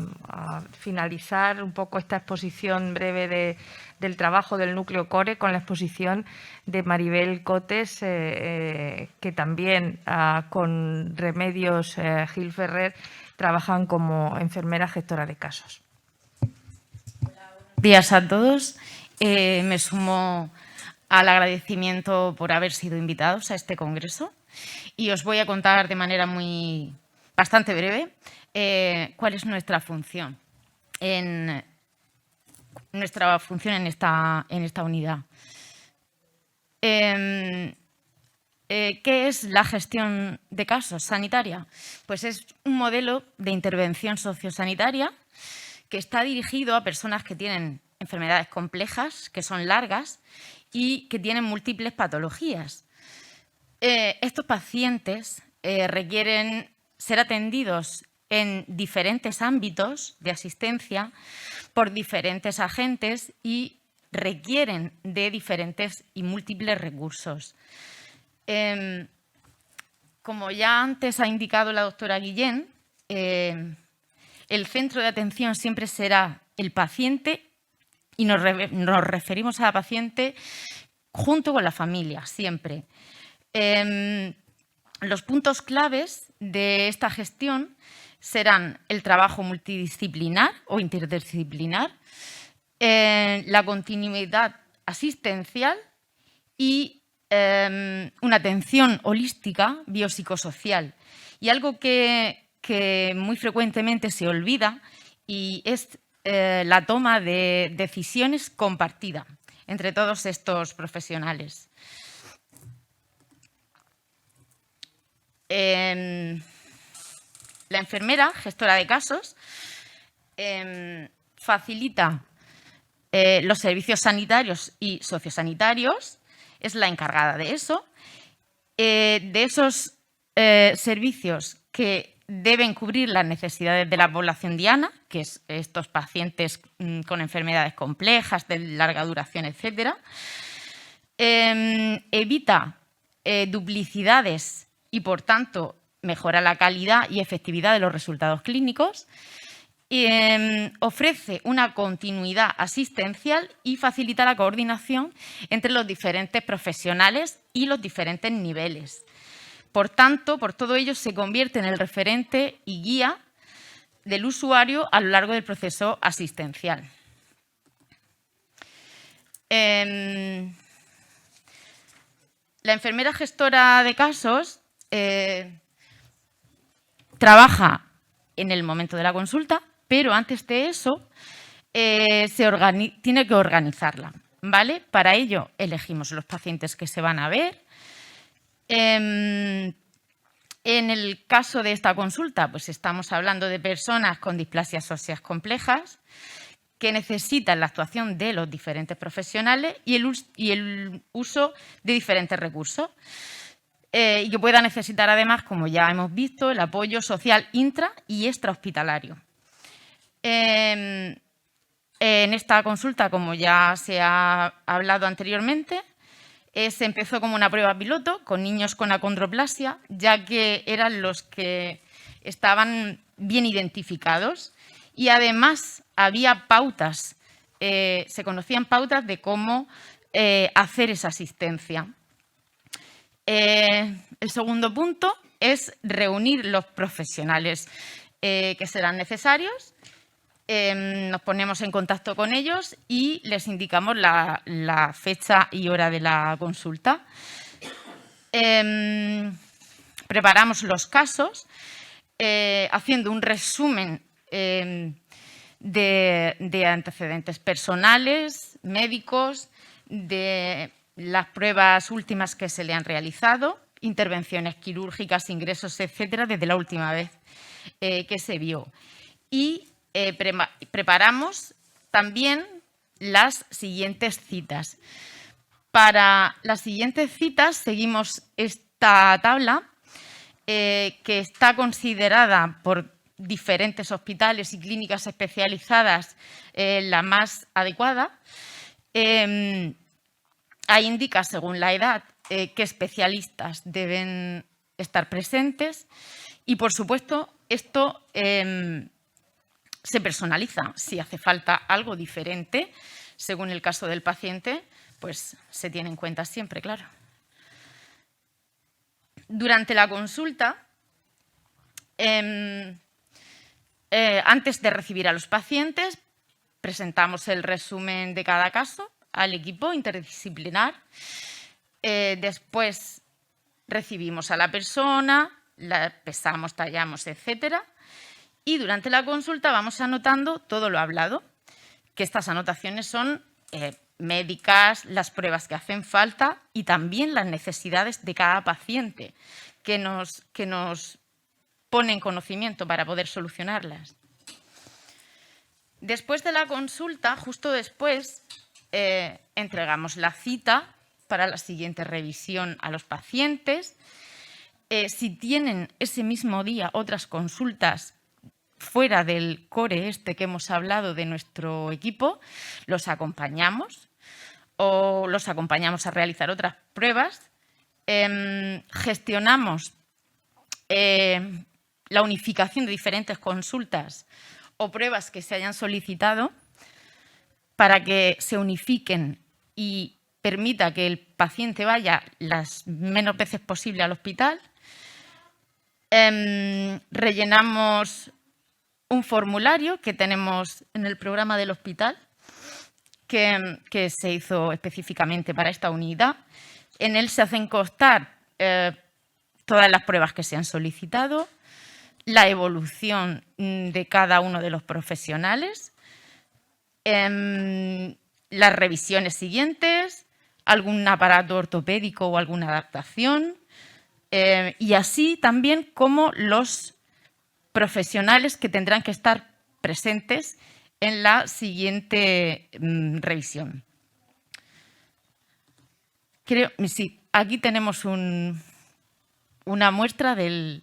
finalizar un poco esta exposición breve del trabajo del núcleo core con la exposición de Maribel Cotes, que también con Remedios Gil Ferrer trabajan como enfermera gestora de casos. Buenos días a todos. Me sumo al agradecimiento por haber sido invitados a este congreso y os voy a contar de manera bastante breve cuál es nuestra función en esta unidad. ¿Qué es la gestión de casos sanitaria? Pues es un modelo de intervención sociosanitaria que está dirigido a personas que tienen enfermedades complejas, que son largas y que tienen múltiples patologías. Estos pacientes requieren ser atendidos en diferentes ámbitos de asistencia por diferentes agentes y requieren de diferentes y múltiples recursos. Como ya antes ha indicado la doctora Guillén, el centro de atención siempre será el paciente y nos referimos a la paciente junto con la familia, siempre. Los puntos claves de esta gestión serán el trabajo multidisciplinar o interdisciplinar, la continuidad asistencial y una atención holística biopsicosocial. Y algo que muy frecuentemente se olvida y es la toma de decisiones compartida entre todos estos profesionales. La enfermera, gestora de casos, facilita los servicios sanitarios y sociosanitarios, es la encargada de eso. De esos servicios que deben cubrir las necesidades de la población diana, que es estos pacientes con enfermedades complejas, de larga duración, etcétera. Evita duplicidades y, por tanto, mejora la calidad y efectividad de los resultados clínicos. Ofrece una continuidad asistencial y facilita la coordinación entre los diferentes profesionales y los diferentes niveles. Por tanto, por todo ello, se convierte en el referente y guía del usuario a lo largo del proceso asistencial. La enfermera gestora de casos trabaja en el momento de la consulta, pero antes de eso tiene que organizarla, ¿vale? Para ello elegimos los pacientes que se van a ver. En el caso de esta consulta, pues estamos hablando de personas con displasias óseas complejas que necesitan la actuación de los diferentes profesionales y el uso de diferentes recursos. Y que pueda necesitar, además, como ya hemos visto, el apoyo social intra y extrahospitalario. En esta consulta, como ya se ha hablado anteriormente, se empezó como una prueba piloto con niños con acondroplasia, ya que eran los que estaban bien identificados y además había pautas, se conocían pautas de cómo hacer esa asistencia. El segundo punto es reunir los profesionales que serán necesarios. Nos ponemos en contacto con ellos y les indicamos la fecha y hora de la consulta. Preparamos los casos haciendo un resumen de antecedentes personales, médicos, de las pruebas últimas que se le han realizado, intervenciones quirúrgicas, ingresos, etcétera, desde la última vez que se vio. Y preparamos también las siguientes citas. Para las siguientes citas seguimos esta tabla que está considerada por diferentes hospitales y clínicas especializadas la más adecuada. Ahí indica, según la edad, qué especialistas deben estar presentes y, por supuesto, esto se personaliza. Si hace falta algo diferente, según el caso del paciente, pues se tiene en cuenta siempre, claro. Durante la consulta, antes de recibir a los pacientes, presentamos el resumen de cada caso al equipo interdisciplinar. Después recibimos a la persona, la pesamos, tallamos, etcétera. Y durante la consulta vamos anotando todo lo hablado, que estas anotaciones son médicas, las pruebas que hacen falta y también las necesidades de cada paciente que nos pone en conocimiento para poder solucionarlas. Después de la consulta, justo después, entregamos la cita para la siguiente revisión a los pacientes. Si tienen ese mismo día otras consultas fuera del core este que hemos hablado de nuestro equipo, los acompañamos o los acompañamos a realizar otras pruebas. Gestionamos la unificación de diferentes consultas o pruebas que se hayan solicitado para que se unifiquen y permita que el paciente vaya las menos veces posible al hospital. Rellenamos un formulario que tenemos en el programa del hospital que se hizo específicamente para esta unidad. En él se hacen constar todas las pruebas que se han solicitado, la evolución de cada uno de los profesionales, las revisiones siguientes, algún aparato ortopédico o alguna adaptación, y así también como los profesionales que tendrán que estar presentes en la siguiente revisión. Sí, aquí tenemos un una muestra del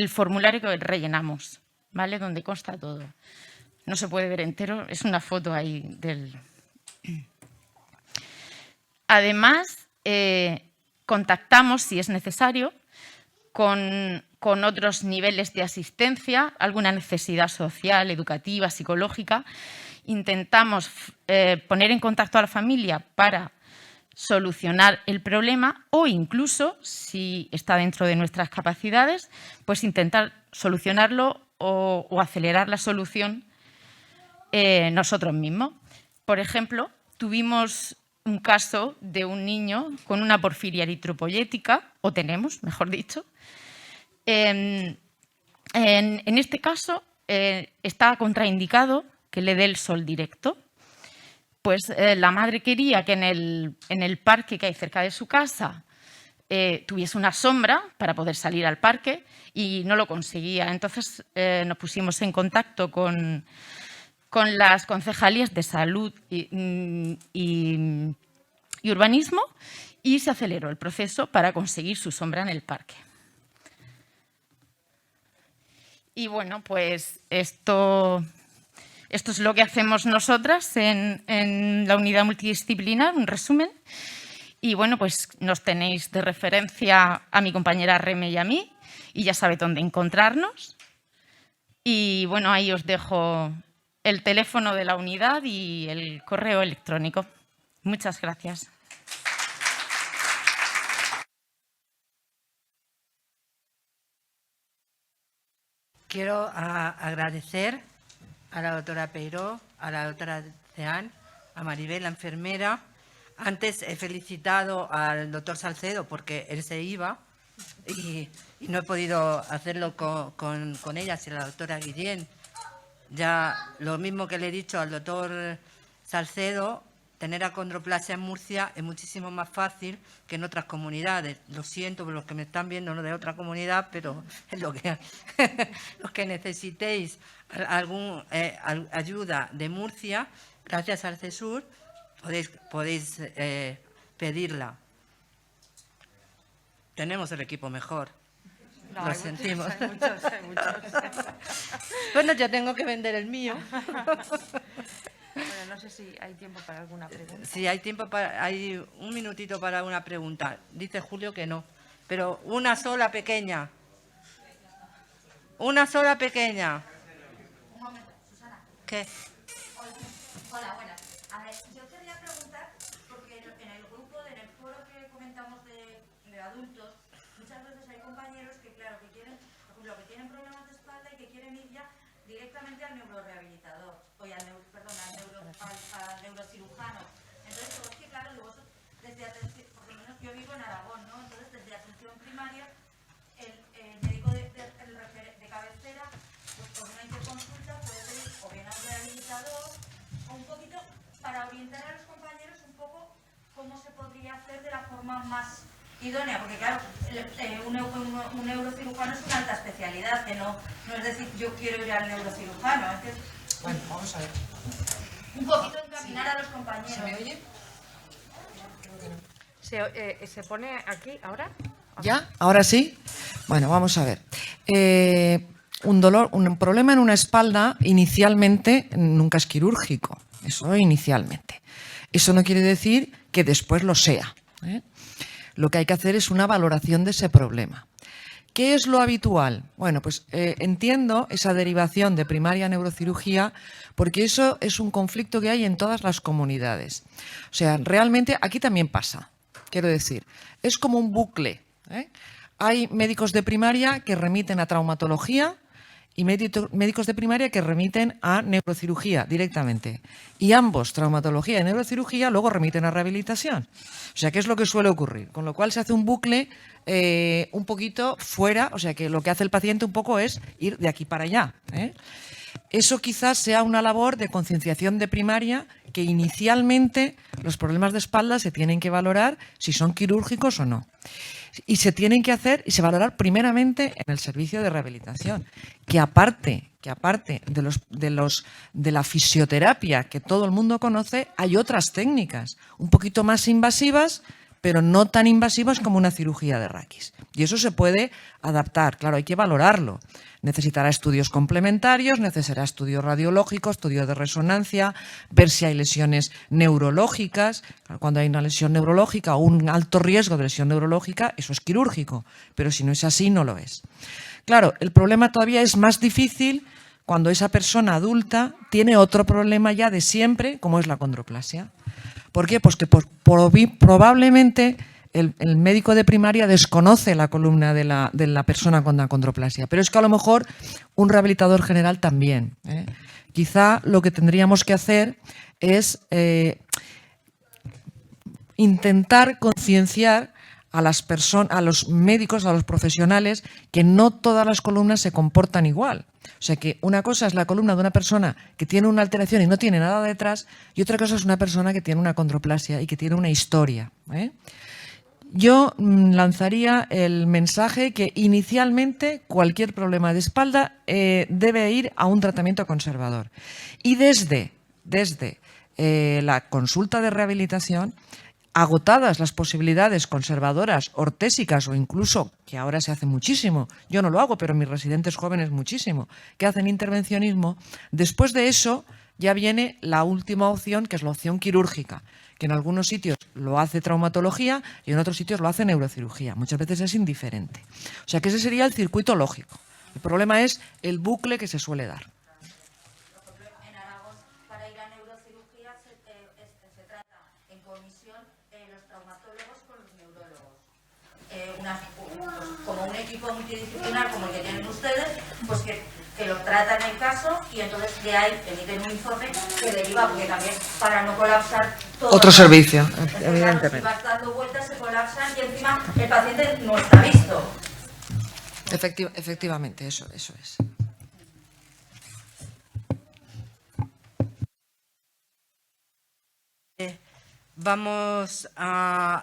formulario que rellenamos, ¿vale? Donde consta todo. No se puede ver entero, es una foto ahí del... Además, contactamos, si es necesario, con otros niveles de asistencia, alguna necesidad social, educativa, psicológica. Intentamos poner en contacto a la familia para solucionar el problema o incluso, si está dentro de nuestras capacidades, pues intentar solucionarlo o acelerar la solución nosotros mismos. Por ejemplo, tuvimos un caso de un niño con una porfiria eritropoyética, o tenemos, mejor dicho. En este caso está contraindicado que le dé el sol directo. Pues la madre quería que en el parque que hay cerca de su casa tuviese una sombra para poder salir al parque y no lo conseguía. Entonces nos pusimos en contacto con las concejalías de salud y urbanismo y se aceleró el proceso para conseguir su sombra en el parque. Y bueno, pues esto es lo que hacemos nosotras en la unidad multidisciplinar, un resumen. Y bueno, pues nos tenéis de referencia a mi compañera Reme y a mí, y ya sabéis dónde encontrarnos. Y bueno, ahí os dejo el teléfono de la unidad y el correo electrónico. Muchas gracias. Quiero agradecer a la doctora Peiró, a la doctora Ceán, a Maribel, la enfermera. Antes he felicitado al doctor Salcedo porque él se iba y no he podido hacerlo con ella, si la doctora Guillén. Ya lo mismo que le he dicho al doctor Salcedo, tener achondroplasia en Murcia es muchísimo más fácil que en otras comunidades. Lo siento por los que me están viendo, no de otra comunidad, pero es lo que los que necesitéis alguna ayuda de Murcia, gracias al CESUR, podéis pedirla. Tenemos el equipo mejor. No, Lo sentimos. Hay muchos. Bueno, yo tengo que vender el mío. Bueno, no sé si hay tiempo para alguna pregunta. Sí, hay un minutito para una pregunta. Dice Julio que no, pero una sola pequeña. Una sola pequeña. Un momento, Susana. ¿Qué? Hola, buenas. A ver, yo quería preguntar, porque en el grupo, en el foro que comentamos de adultos, muchas veces hay compañeros que, claro, que quieren, por ejemplo, que tienen problemas de espalda y que quieren ir ya directamente al neurorehabilitador, o al neurocirujano. Entonces, es que, claro, vosotros, desde atención, por lo menos yo vivo en Aragón, ¿no? Entonces, desde atención primaria, el médico de cabecera, pues con una interconsulta puede pedir o bien a un rehabilitador, o un poquito para orientar a los compañeros un poco cómo se podría hacer de la forma más idónea, porque claro, un neurocirujano es una alta especialidad, que no es decir yo quiero ir al neurocirujano. Es que, Bueno, vamos a ver. un poquito encaminar a los compañeros. ¿Se me oye? ¿Se pone aquí ahora? ¿Ya? ¿Ahora sí? Bueno, vamos a ver. Un problema en una espalda inicialmente nunca es quirúrgico. Eso inicialmente. Eso no quiere decir que después lo sea, ¿eh? Lo que hay que hacer es una valoración de ese problema. ¿Qué es lo habitual? Bueno, pues entiendo esa derivación de primaria a neurocirugía porque eso es un conflicto que hay en todas las comunidades. O sea, realmente aquí también pasa. Quiero decir, es como un bucle, ¿eh? Hay médicos de primaria que remiten a traumatología y médicos de primaria que remiten a neurocirugía directamente. Y ambos, traumatología y neurocirugía, luego remiten a rehabilitación. O sea, ¿qué es lo que suele ocurrir? Con lo cual se hace un bucle un poquito fuera, o sea, que lo que hace el paciente un poco es ir de aquí para allá, ¿eh? Eso quizás sea una labor de concienciación de primaria que inicialmente los problemas de espalda se tienen que valorar si son quirúrgicos o no. Y se tienen que hacer y se valorar primeramente en el servicio de rehabilitación, que aparte de la fisioterapia que todo el mundo conoce, hay otras técnicas un poquito más invasivas, pero no tan invasivas como una cirugía de raquis. Y eso se puede adaptar, claro, hay que valorarlo. Necesitará estudios complementarios, necesitará estudios radiológicos, estudios de resonancia, ver si hay lesiones neurológicas. Cuando hay una lesión neurológica o un alto riesgo de lesión neurológica, eso es quirúrgico, pero si no es así, no lo es. Claro, el problema todavía es más difícil cuando esa persona adulta tiene otro problema ya de siempre, como es la condroplasia. ¿Por qué? Pues que probablemente el médico de primaria desconoce la columna de la persona con la condroplasia, pero es que a lo mejor un rehabilitador general también. Quizá lo que tendríamos que hacer es intentar concienciar a los médicos, a los profesionales, que no todas las columnas se comportan igual. O sea que una cosa es la columna de una persona que tiene una alteración y no tiene nada detrás, y otra cosa es una persona que tiene una condroplasia y que tiene una historia. Yo lanzaría el mensaje que inicialmente cualquier problema de espalda debe ir a un tratamiento conservador. Y desde la consulta de rehabilitación, agotadas las posibilidades conservadoras, ortésicas o incluso, que ahora se hace muchísimo, yo no lo hago, pero mis residentes jóvenes muchísimo, que hacen intervencionismo, después de eso ya viene la última opción, que es la opción quirúrgica, que en algunos sitios lo hace traumatología y en otros sitios lo hace neurocirugía. Muchas veces es indiferente. O sea que ese sería el circuito lógico. El problema es el bucle que se suele dar. En Aragón, para ir a neurocirugía se trata en comisión los traumatólogos con los neurólogos. Como un equipo multidisciplinar como el que tienen ustedes, pues que lo tratan el caso y entonces de ahí emiten un informe que deriva, porque también para no colapsar todo. Otro servicio, Claro, evidentemente. si vas dando vueltas se colapsan y encima el paciente no está visto. Efectivamente, eso es. Vamos a